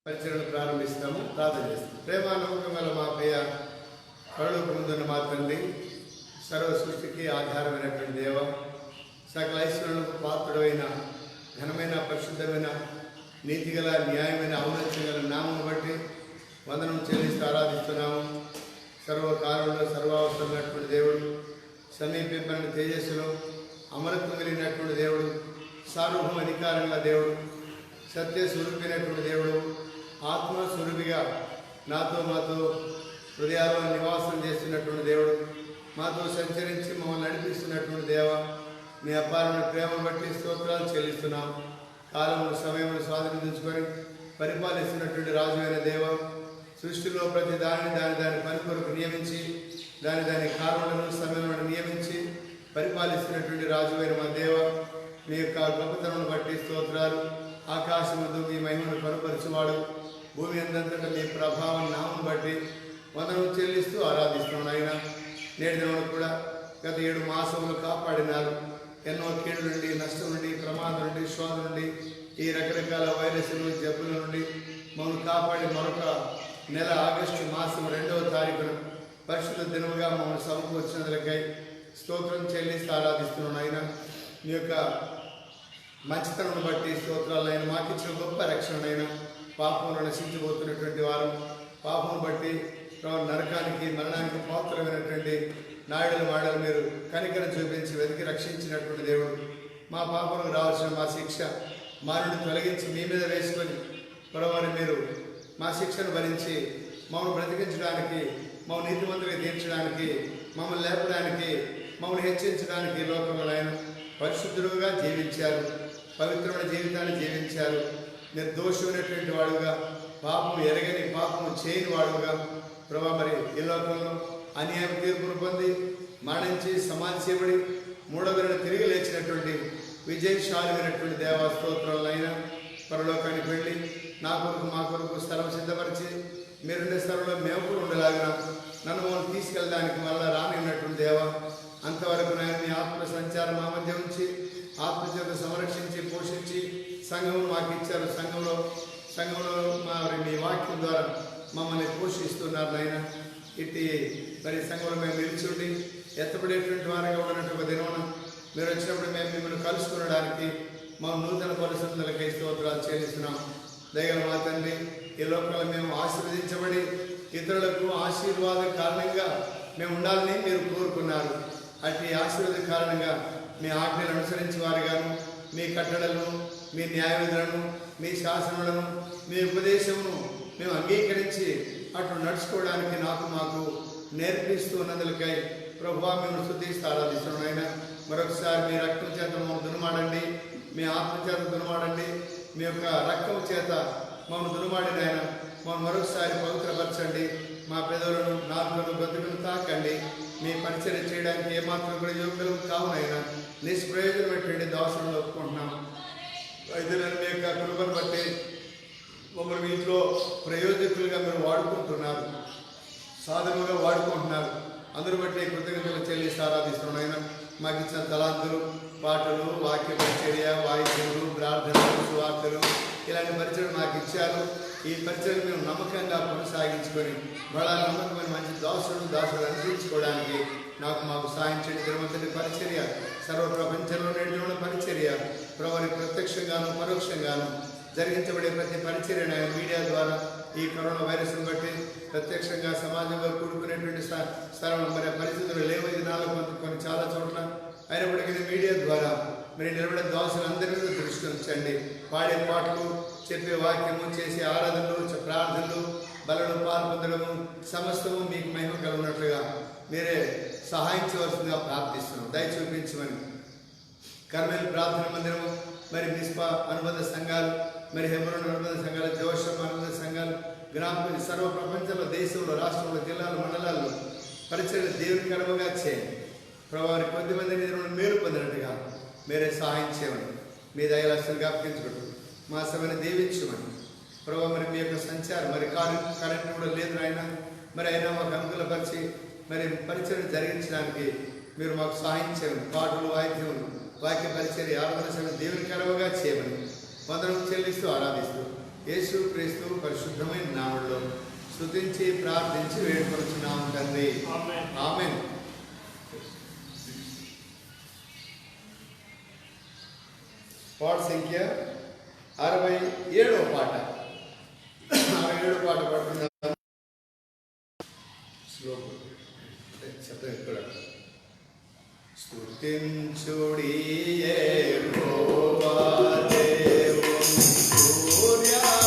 పరిచయం ప్రారంభిస్తాము. ప్రార్థన చేస్తాము. ప్రేమ నమ్మకం గల మా ప్రియ కరుణకు ముందున్న మా తండ్రి, సర్వ సృష్టికి ఆధారమైనటువంటి దేవ, సకల ఐశ్వర్యులకు పాత్రుడైన ఘనమైన పరిశుద్ధమైన నీతిగల న్యాయమైన ఔన్నత్యం గల నామం బట్టి వందనం చెల్లిస్తూ ఆరాధిస్తున్నాము. సర్వకాలంలో సర్వావసరమైనటువంటి దేవుడు, సమీపింపని తేజస్సులో అమరత్వం కలిగినటువంటి దేవుడు, సార్వభౌమ అధికారంగా దేవుడు, సత్య స్వరూపైనటువంటి దేవుడు, ఆత్మ స్వరూపిగా నాతో మాతో హృదయాల్లో నివాసం చేస్తున్నటువంటి దేవుడు, మాతో సంచరించి మమ్మల్ని నడిపిస్తున్నటువంటి దేవ, మీ అపారమైన ప్రేమను బట్టి స్తోత్రాలు చెల్లిస్తున్నాం. కాలమును సమయమును స్వాధీనించుకొని పరిపాలిస్తున్నటువంటి రాజు అయిన దేవ, సృష్టిలో ప్రతి దాని దాని పని కొరకు నియమించి దాని కారణాలను సమయములను నియమించి పరిపాలిస్తున్నటువంటి రాజు అయిన మా దేవ, మీ యొక్క గొప్పతనం బట్టి స్తోత్రాలు. ఆకాశమందు మీ మహిమను కనపరచువాడు, భూమి అందంతటా మీ ప్రభావం నామం బట్టి వందనం చెల్లిస్తూ ఆరాధిస్తున్నాను. ఆయన నేటి దినం కూడా గత 7 మాసములు కాపాడినారు. ఎన్నో కీడు నుండి, నష్టం నుండి, ప్రమాదం నుండి, శోధ నుండి, ఈ రకరకాల వైరస్లు జబ్బుల నుండి మమ్మల్ని కాపాడి మరొక నెల ఆగస్టు మాసం 2వ తారీఖున పరిశుద్ధ దినముగా మమ్మల్ని సమకూర్చినందులకై స్తోత్రం చెల్లిస్తూ ఆరాధిస్తున్నాను. ఆయన మీ యొక్క మంచితనం బట్టి స్తోత్రాలు. ఆయన మాకు ఇచ్చిన గొప్ప రక్షణైన పాపంలో నశించిపోతున్నటువంటి వారు, పాపం బట్టి నరకానికి మరణానికి పాత్రమైనటువంటి నాయుడుల వాడలు మీరు కనికరం చూపించి వెతికి రక్షించినటువంటి దేవుడు, మా పాపంలో రావాల్సిన మా శిక్ష మా నుండి తొలగించి మీ మీద వేసుకొని పొరవారి మీరు మా శిక్షను భరించి మమ్మల్ని బ్రతికించడానికి, మమ్మల్ని నీతిమంతులుగా తీర్చడానికి, మమ్మల్ని లేపడానికి, మమ్మల్ని హెచ్చరించడానికి లోకంలో ఆయన పరిశుద్ధులుగా జీవించారు, పవిత్రమైన జీవితాన్ని జీవించారు. నిర్దోషమైనటువంటి వాడుగా, పాపము ఎరగని, పాపము చేయని వాడుగా ప్రభా మరి ఈ లోకంలో అన్యాయం తీర్పును పొంది మరణించి సమాధి చేయబడి 3వ దినాన తిరిగి లేచినటువంటి విజయశాలిమైనటువంటి దేవా స్తోత్రాలైనా పరలోకానికి వెళ్ళి నా కొరకు మా కొరకు స్థలం సిద్ధపరిచి మీరుండే స్థలంలో మేము కూడా ఉండేలాగా నన్ను మమ్మల్ని తీసుకెళ్ళడానికి మళ్ళీ రానిన్నటువంటి దేవ, అంతవరకు నేను మీ ఆత్మ సంచారం మా మధ్య ఉంచి ఆత్మచేత సంరక్షించి పోషించి సంఘం మాకు ఇచ్చారు. సంఘంలో మీ వాక్యం ద్వారా మమ్మల్ని పోషిస్తున్నారు. నాయన ఇట్టి మరి సంఘంలో మేము నిలిచుండి ఎత్తపడేటువంటి వారిగా ఉన్నటువంటి దినమున మీరు వచ్చినప్పుడు మేము మిమ్మల్ని కలుసుకునడానికి మా నూతన పరిస్థితులకై స్తోత్రాలు చెల్లిస్తున్నాం. దయగల మా తండ్రి, ఈ లోకంలో మేము ఆశీర్వదించబడి ఇతరులకు ఆశీర్వాదం కారణంగా మేము ఉండాలని మీరు కోరుకున్నారు. అట్టి ఆశీర్వాదం కారణంగా మీ ఆజ్ఞలు అనుసరించి వారుగాను, మీ కట్టడలను, మీ న్యాయవిధులను, మీ శాసనములను, మీ ఉపదేశమును మేము అంగీకరించి అటు నడుచుకోవడానికి మాకు నేర్పిస్తూ ఉన్నందులకై ప్రభువా మేము స్తుతిస్తూ ఆరాధిస్తున్నాం. అయినా మరొకసారి మీ రక్తం చేత మమ్మల్ని దునుమాడండి, మీ ఆత్మ చేత దునుమాడండి, మీ యొక్క రక్తం చేత మమ్మల్ని దునుమాడిన ఆయన మమ్మల్ని మరొకసారి పవిత్రపరచండి. మా పెదవులను, నాలుకలను, బ్రతుకులను తాకండి. మీ పరిచయం చేయడానికి ఏమాత్రం కూడా యోగ్యులం కావునైనా నిష్ప్రయోజనమైనటువంటి దాసులను ఒప్పుకుంటున్నాం. వైద్యులను మీ యొక్క కృపను బట్టి మమ్మల్ని మీ ఇంట్లో ప్రయోజకులుగా మీరు వాడుకుంటున్నారు, సాధనగా వాడుకుంటున్నారు. అందరూ బట్టి కృతజ్ఞతలు చెల్లిస్తూ ఆరాధిస్తున్నాం. అయినా మాకు ఇచ్చిన తలాంతులు, పాటలు, వాక్య పరిచర్య, వాయిద్యములు, ప్రార్థనలు, సువార్తలు ఇలాంటి పరిచయం మాకు ఇచ్చారు. ఈ పరిచయం మేము నమ్మకంగా కొనసాగించుకొని బడా నమ్మకమైన మంచి దాసులు అందించుకోవడానికి మాకు సాయం చేయడం. తిరుమల పరిచర్య సర్వ ప్రపంచంలో నేటి పరిచర్య ప్రభుని ప్రత్యక్షంగాను పరోక్షంగాను జరిగించబడే ప్రతి పరిచర్య మీడియా ద్వారా ఈ కరోనా వైరస్ను బట్టి ప్రత్యక్షంగా సమాజంలో కూడుకునేటువంటి స్థలం మరి పరిస్థితులు లేవు ఈ దినాల్లో కొన్ని చాలా చోట్ల. అయినప్పటికీ మీడియా ద్వారా మీరు నిలబడే దాసులందరి మీద దృష్టి ఉంచండి. పాడే పాటలు, చెప్పే వాక్యము, చేసే ఆరాధనలు, ప్రార్థనలు, బలను పాల్పొందడము సమస్తము మీకు మహిమ కలుగునట్లుగా మీరే సహాయించవలసిందిగా ప్రార్థిస్తున్నాం. దయ చూపించమని కర్మేల్ ప్రార్థన మందిరము, మరి మిస్పా అనుబంధ సంఘాలు, మరి హెబ్రోన్ అనుబంధ సంఘాలు, జోషం అనుబంధ సంఘాలు, గ్రామ సర్వ ప్రపంచంలో, దేశంలో, రాష్ట్రంలో, జిల్లాలు, మండలాల్లో పరిచయం దేవుని కర్మగా చేయండి. ప్రభావారి కొద్దిమంది మేలు పొందినట్టుగా మీరే సహాయం చేయమని మీ దయలక్షలు జ్ఞాపకించుకుంటూ మా సభని దీవించమని ప్రభావ మరి మీ యొక్క సంచారం మరి కరెంట్ కూడా లేదు ఆయన, మరి అయినా మాకు అనుకూలపరిచి మరి పరిచయం జరిగించడానికి మీరు మాకు సహాయం చేయమని, పాటలు, వాయిద్యములు, వాక్య పరిచర్య, ఆరాధన దేవుని కర్మగా చేయమని వందనం చెల్లిస్తూ ఆరాధిస్తూ యేసు క్రీస్తు పరిశుద్ధమైన నామములో స్తుతించి ప్రార్థించి వేడుకొనుచున్నాము తండ్రి. ఆమేన్. పాట సంఖ్య 67వ పాట. 67వ పాట పడుతున్నాం. శబ్దం ఎక్కడ? స్తుతించుడి యెహోవా దేవుని సూర్యచంద్రులారా,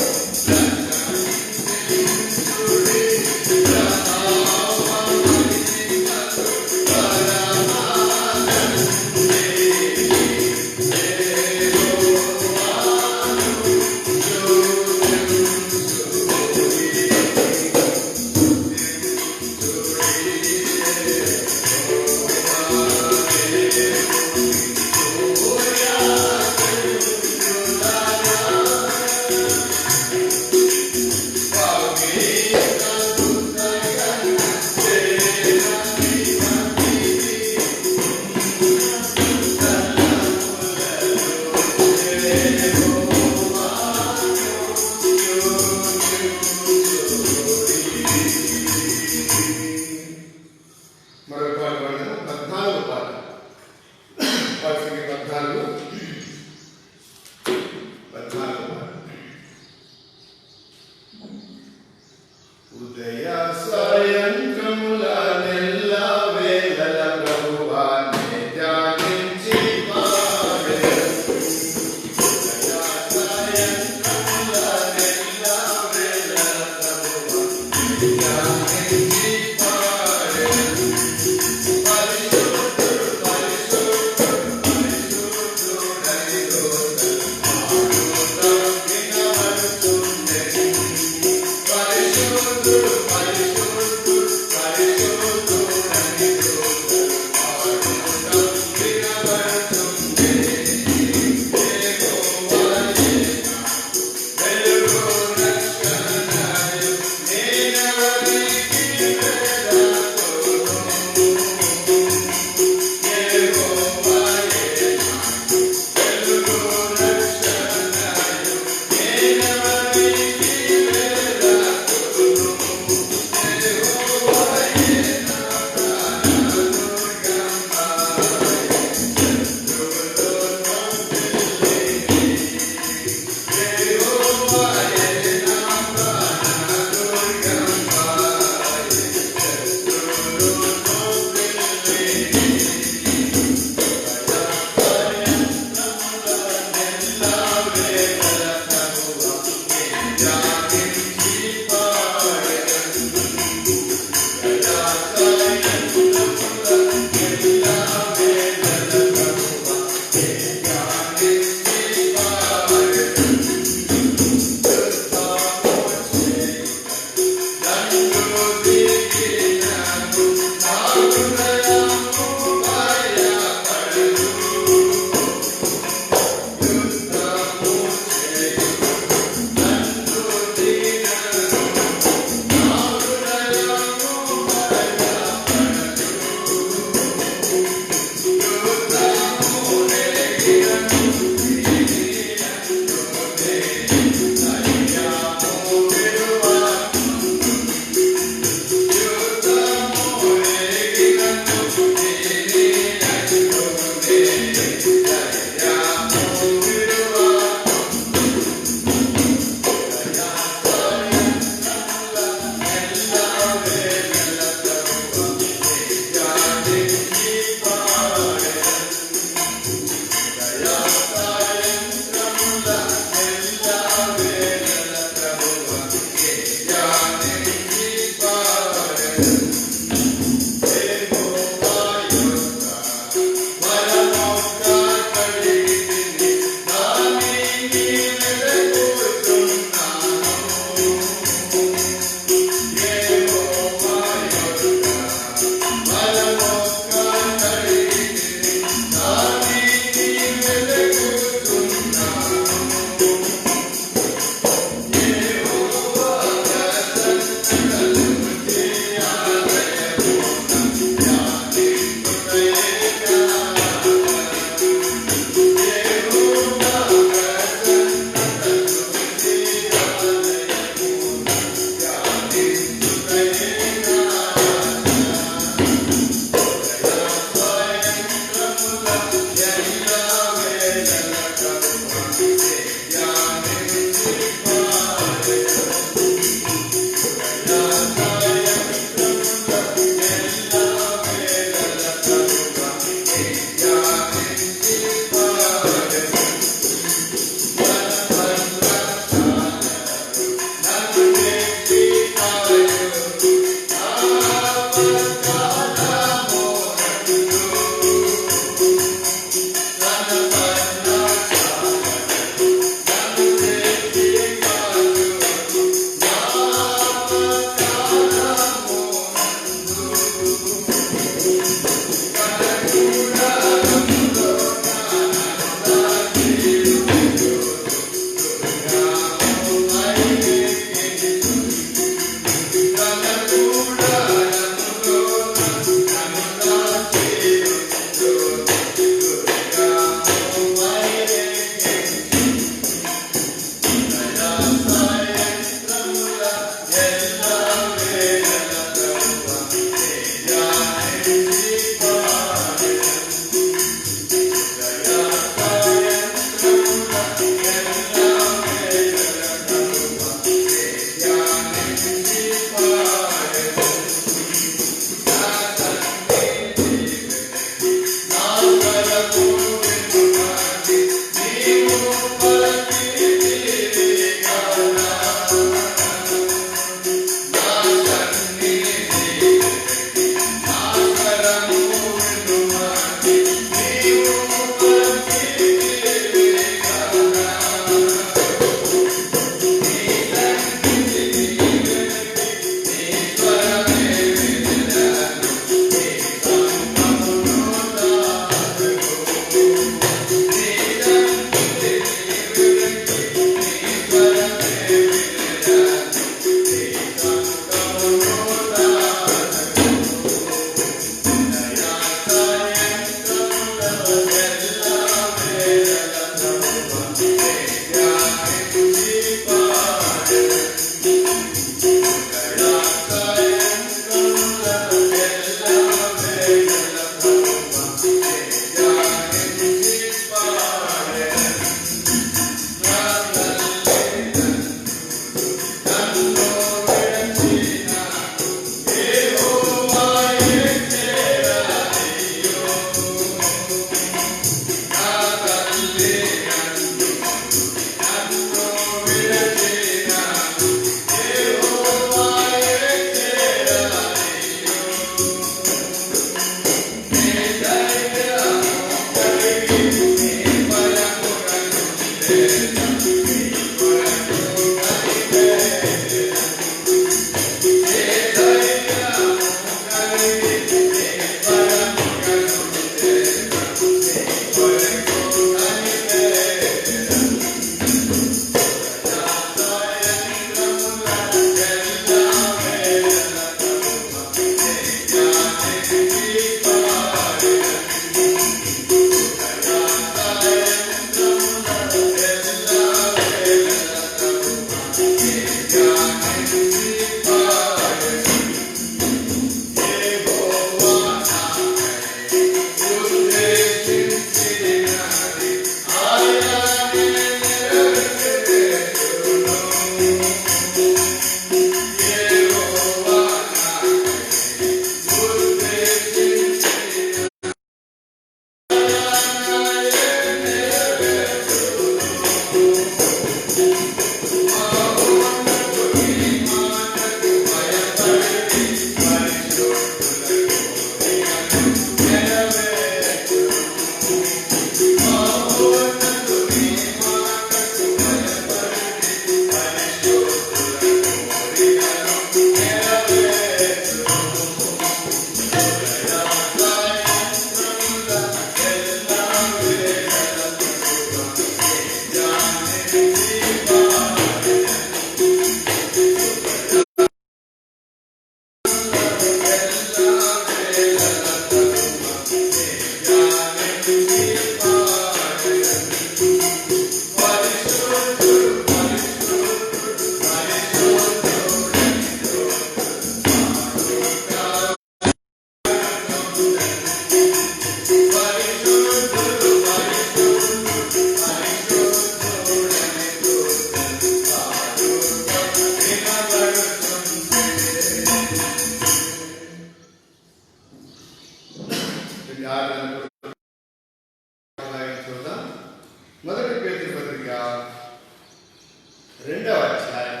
రెండవ అధ్యాయం,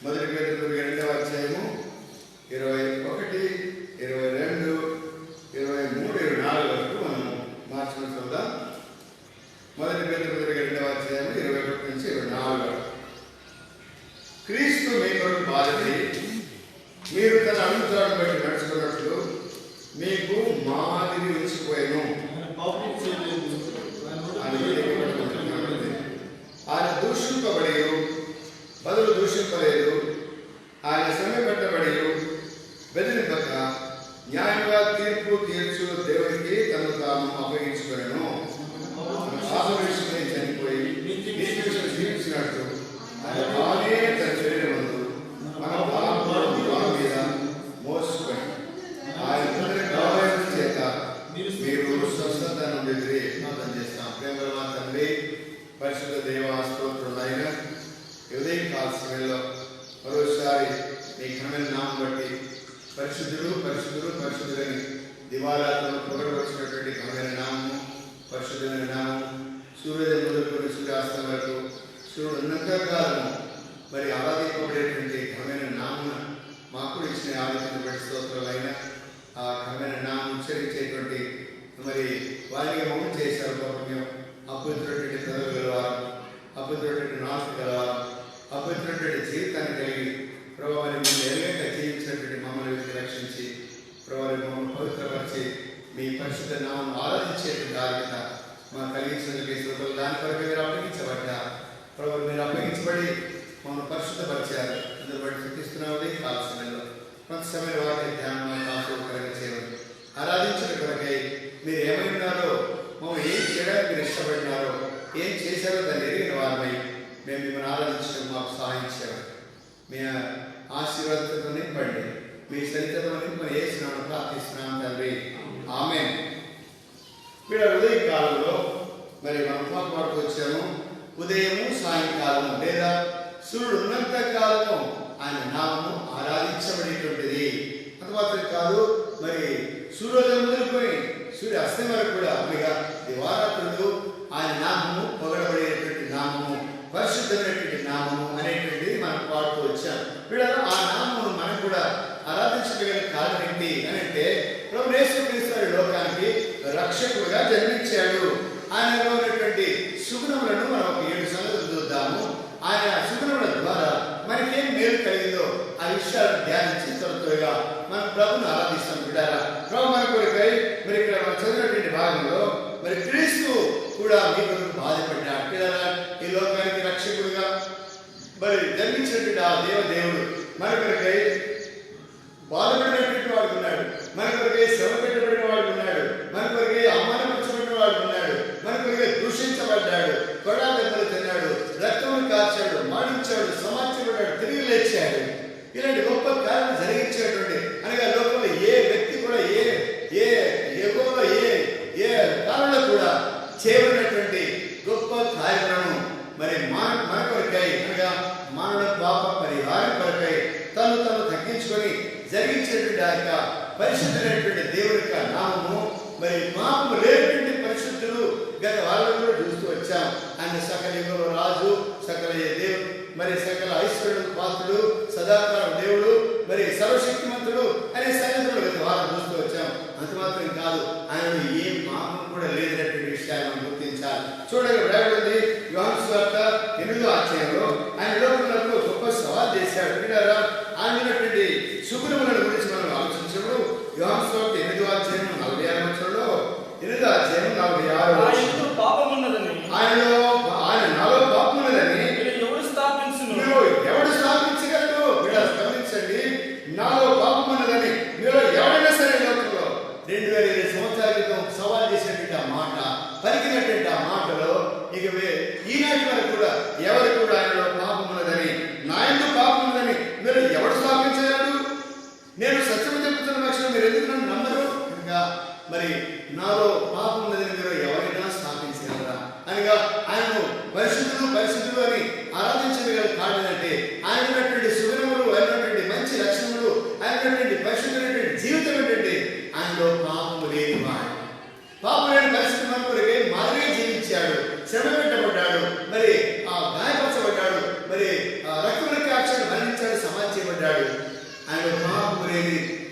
మొదటి పేతురు రెండవ అధ్యాయము 21, 22, 23, 24 వరకు మనం మార్చుకుని చూద్దాం. మొదటి పేతురు రెండవ అధ్యాయము 21 నుంచి 24 వరకు. క్రీస్తు మీ కొరకు బాధపడి మీరు తన అనుగ్రహాన్ని బట్టి నడుచుకున్నట్లు మీకు మాదిరి ఉంచిపోయాను. ఆయన దూషింపబడి బదులు దూషింపలేదు, ఆయన శ్రమ పెట్టబడి బెదిరింపక న్యాయంగా తీర్పు తీర్చు దేవునికి తను తాను అప్పగించుకోను. ఆపరేషన్ చనిపోయి జీవించినట్టు ఆయన బాగానే తన శరీరం మన భావం మీద మోసుకొని ఆయన చేత మీరు స్వస్థత నుండి ప్రార్థన చేస్తాం. ప్రేమల మా తండ్రి, పరిశుద్ధ దేవా స్తోత్రులైన ఉదయం కాల సమయంలో మరోసారి నీ ఘనమైన నామం బట్టి పరిశుద్ధుడు పరిశుద్ధుడు పరిశుద్ధులని దివారాత్మ పొగడవచ్చినటువంటి ఘనమైన నామము, పరిశుద్ధమైన నామం. సూర్యోదయం మొదలుకొని సూర్యాస్తం వరకు సూర్యుడు ఉన్నంత కాలము మరి ఆరాధింపబడేటువంటి ఘనమైన నామం మాకు ఇచ్చిన ఆలోచన బట్టి స్తోత్రాలైన ఆ ఘనమైన నామం ఉచ్చరించేటువంటి మరి వారికి మౌనం చేశారు. పాపం అప్పుతున్నటువంటి చదువు గలవారు, అప్పుతున్నటువంటి నాలుగు గలవారు, అప్పుతున్నటువంటి జీవితాన్ని కలిగి ప్రభావాన్ని మేము ఎలాగ జీవించినటువంటి మమ్మల్ని రక్షించి ప్రభావాన్ని మమ్మల్ని పవిత్రపరిచి మీ పరిశుద్ధ నామం ఆరాధించేటువంటి ఆర్యత మా కలిగించినటువంటి శ్రోతలు దాని కొరకు మీరు అప్పగించబడ్డా ప్రభావం మీరు అప్పగించబడి మమ్మల్ని పరిశుద్ధపరిచారు. అందరూ బట్టి చూపిస్తున్నామని కాల సమయంలో కొంత సమయంలో వాటి ధ్యానం ఆశోకరంగా చేయండి. ఆరాధించిన కొరకై మీరు ఏమైనారో మమ్మల్ని ఏం చేయడానికి మీరు ఇష్టపడినారో ఏం చేశారో దాన్ని ఎరిగిన వారమై మేము మిమ్మల్ని ఆరాధించడం మాకు సహాయం చేయాలి. మీ ఆశీర్వాదంతో నింపండి, మీ చరిత్రతో నింపని వేసినామని ప్రార్థిస్తున్నాం తండ్రి, ఆమేన్. వీళ్ళ ఉదయ కాలంలో మరి మనం మాట్లాడుతూ వచ్చాము. ఉదయము సాయంకాలము లేదా సూర్యుడు ఉన్నంత కాలము ఆయన నామము ఆరాధించబడేటువంటిది. అంత మాత్రం కాదు, మరి సూర్యోదయం మొదలుకొని సూర్య అస్తం వరకు కూడా అనగా దివారాత్రులు ఆయన నామము పొగడబడేటువంటి నామము, పరిశుద్ధమైనటువంటి నామము అనేటువంటిది మనం పాడుతూ వచ్చాం. వీళ్ళ ఆ నామమును మనం కూడా ఆరాధించగల కారణం ఏంటి అని అంటే ప్రభు యేసుక్రీస్తు లోకానికి రక్షకుడుగా జన్మించాడు. ఆయనలో ఉన్నటువంటి సుగుణములను మనం ఒక 7 సంగతులు చూద్దాము. ఆయన సుగుణముల ద్వారా మనకేం మేలు కలిగిందో ఆ విషయాలను ధ్యానించి త్వరగా మన ప్రభుని ఆరాధిస్తాం. బిడ్డారా, ప్రభు మన కొరకై మరి ఇక్కడ మనం చదివినటువంటి భాగంలో మరి క్రీస్తు కూడా మీ కొరకు బాధపడ్డాడు. బిడ్డారా, ఈ లోకానికి రక్షకుడుగా మరి జన్మించినటువంటి ఆ దేవుడు మన కొరకై బాధపడినటువంటి వాడు ఉన్నాడు, మన కొరకై శ్రమ పెట్టబడిన వాడు ఉన్నాడు, మన కొరకై అవమానపరచబడిన వాడు ఉన్నాడు, మన కొరకై దూషించబడ్డాడు, కొడాదెబ్బలు తిన్నాడు, రక్తమును కార్చాడు, మాడించాడు, సమాచారపడ్డాడు, తిరిగి లేచాడు. ఇలాంటి గొప్ప కార్యం జరిగించేటువంటి అనగా లోకంలో ఏ వ్యక్తి కూడా ఏ యుగంలో ఏ కాలంలో కూడా చేయబడినటువంటి గొప్ప కార్యక్రమం మరి మన కొరకై అనగా మానవ పాప పరిహారం కొరకై తను తగ్గించుకొని జరిగించేటువంటి ఆ యొక్క పరిశుద్ధమైనటువంటి దేవుని యొక్క నామము మరి పాపము లేనటువంటి పరిశుద్ధులు గత వాళ్ళని కూడా చూస్తూ వచ్చాం. ఆయన సకల యుగంలో రాజు, సకల దేవుడు, మరి సకల ఐశ్వర్యుడు పాత్రుడు, సదాకాలం దేవుడు, మరి సర్వశక్తిమంతుడు అనే సంగతులు గత వాళ్ళని చూస్తూ వచ్చాం. అంత మాత్రం కాదు, ఆయన ఏ పాపం కూడా లేదనేటువంటి విషయాన్ని మనం గుర్తించాలి. చూడండి, రాయబడింది యోహాను సువార్త 8వ అధ్యాయంలో ఆయన లోకంలో గొప్ప సవాల్ చేశాడు. ఆయన ఉన్నటువంటి సుగుణములను గురించి మనం ఆలోచించినప్పుడు యోహాను సువార్త 8వ అధ్యాయం 46వ వచనంలో 8వ అధ్యాయం 46వ ఆయన నాలో పాపం ఉన్నదని ఎవడు స్థాపించగలడు? గమనించండి, నాలో పాపం ఉన్నదని మీరు ఎవరైనా సరే లోకంలో 2020 సంవత్సరాల క్రితం సవాల్ చేసినటువంటి ఆ మాట, పలికినటువంటి ఆ మాటలో ఇక ఈనాటి వరకు కూడా ఎవరు కూడా ఆయనలో పాపం ఉన్నదని, నా యందు పాపం ఉన్నదని మీరు ఎవడు స్థాపించగలడు? నేను సత్యం చెప్తున్న పక్షంలో మీరు ఎందుకు నన్ను నమ్మరు? ఇంకా మరి నాలో పాపం ఉన్నదని మీరు ఎవరైనా స్థాపించగలరా అనగా ఆయనను పరిశుద్ధులు అని ఆరాధించగల కారణం అంటే ఆయన ఉన్నటువంటి సుగుణములు, అయినటువంటి మంచి లక్షణములు, అయినటువంటి పరిశుద్ధమైనటువంటి జీవితం ఏంటంటే ఆయనలో పాపము లేని వాడు. పాపం లేని పరిస్థితి మన కొరకే మాదిరిగా జీవించాడు, శ్రమ పెట్టబడ్డాడు, మరి ఆ గాయపరచబడ్డాడు, మరి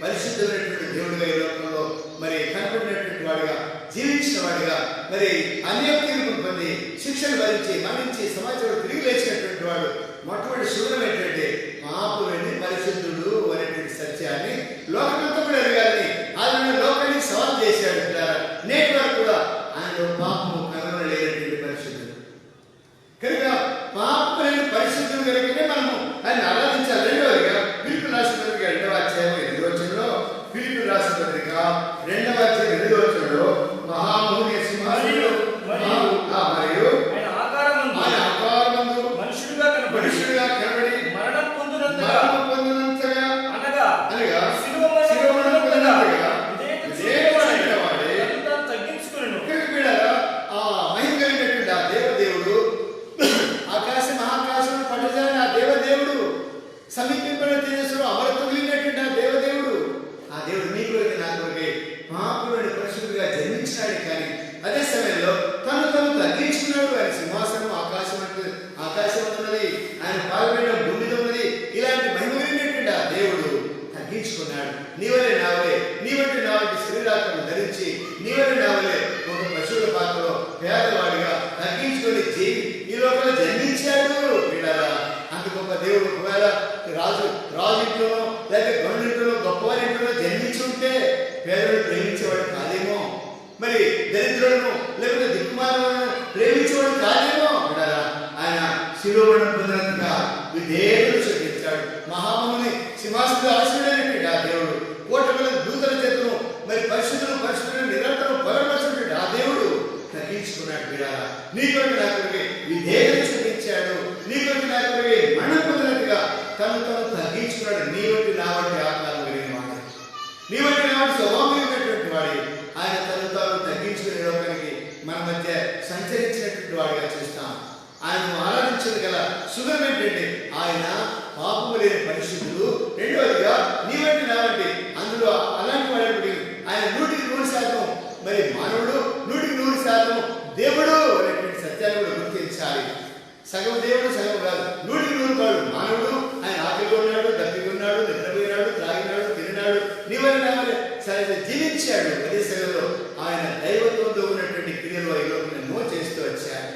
పరిశుద్ధమైనటువంటి దేవుడిగా ఈ లోకంలో మరి కనపడినటువంటి వాడిగా జీవించిన వాడిగా మరి అన్య తీర్పును పొంది శిక్షను భరించి మరణించి సమాజంలో తిరిగి లేచినటువంటి వాడు మొట్టమొదటి శుభ్రం ఏంటంటే పాపులని పరిశుద్ధుడు అనేటువంటి సత్యాన్ని లోకమంతా కూడా ఎరగాలని ఆయన లోకాన్ని సవాల్ చేశాడు. నేటి వరకు కూడా ఆయన పాపము కనుగొనలేనటువంటి పరిశుద్ధుడు కనుక పాపులని పరిశుద్ధుడు కనుకనే మనము ఆయన ఆరాధించాలి. రెండవదిగా ఫిలిప్పీయులకు రాసిన పత్రిక 2వ అధ్యాయం 8వ వచనంలో ఫిలిప్పీయులకు రాసిన పత్రిక 2వ అధ్యాయం 8వ వచనంలో మహామహుని సింహాసనంలో మరియు ఆయన ఆకారమందు మనుషుడుగా కనబడి మరణం పొందినంతగా అనగా శిలువ మరణం పొందినంతగా తగ్గించుకున్నాను. మహిమ కలిగినటువంటి ఆ దేవదేవుడు ఆకాశ మహాకాశం పట్టజాలని ఆ దేవదేవుడు సమీపింపడ తేజస్సులో అమరత్వం కలిగినటువంటి ఆ దేవదేవుడు నీ కొరకు నా కొరకే మహాపురుని పరిశుద్ధుడిగా జన్మించినాడు. కానీ అదే సమయంలో తను తగ్గించుకున్నాడు. ఆయన సింహాసనం ఆకాశం ఉన్నది, ఆయన పాల్పడిన భూమిలో ఉన్నది. ఇలాంటి మహిమ కలిగినటువంటి ఆ దేవుడు తగ్గించుకున్నాడు. నీవలే నావలే నీ వంటి నా వంటి శరీరాలను ధరించి నీవలే నావలే ఒక పశువుల పాత్రలో పేదవాడిగా తగ్గించుకొని ఈ లోపల జన్మించాడు. అంత గొప్ప దేవుడు ఒకవేళ రాజు ఇంట్లోనో లేకపోతే గొండింట్లోనో గొప్పవారి ఇంట్లోనో జన్మించి ఉంటే పేదలను ప్రేమించేవాడు కాదేమో, మరి దరిద్రులను లేకపోతే దిక్కుమాలను ప్రేమించేవాడు కాదేమో. ఆయన శిలువను పొందినంతగా విధేయుడు చూపించాడు. మహామహుని సింహాసనంలో ఆశీర్వదించాడు ఆ దేవుడు. కోటల దూతల చేతును మరి పరిశుద్ధులను నిరంతరం బలపరచుకుంటాడు ఆ దేవుడు. తగ్గించుకున్నాడు. నీ కొరకు నా కొరకు విధేయుడు చూపించాడు. నీ కొరకు నా కొరకు మరణం పొందినట్టుగా తను తగ్గించుకున్నాడు. నీ వంటి నా వంటి ఆకారం కలిగిన వాడు, నీ వంటి నా వంటి స్వభావం కలిగినటువంటి వాడు ఆయన తను తగ్గించుకునే లోకానికి మన మధ్య సంచరించినటువంటి వాడిగా చూస్తాం. ఆయనను ఆరాధించదు గల సుఖం ఏంటంటే ఆయన పాపము లేని పరిశుద్ధుడు. రెండవదిగా నీ వంటి నా వంటి అందులో అలాంటి వాడి ఆయన 100% మరి మానవుడు, 100% దేవుడు అనేటువంటి సత్యాన్ని కూడా గుర్తించాలి. సగం దేవుడు సగం కాదు, 100% వాడు మానవుడు. ఆయన ఆకలిగా ఉన్నాడు, దప్పిగా ఉన్నాడు, నిద్రపోయినాడు, త్రాగినాడు, తిరిగినాడు, నీవైనా సరే జీవించాడు. అదే సమయంలో ఆయన దైవత్వంతో ఉన్నటువంటి క్రియలు ఎన్నో చేస్తూ వచ్చాడు.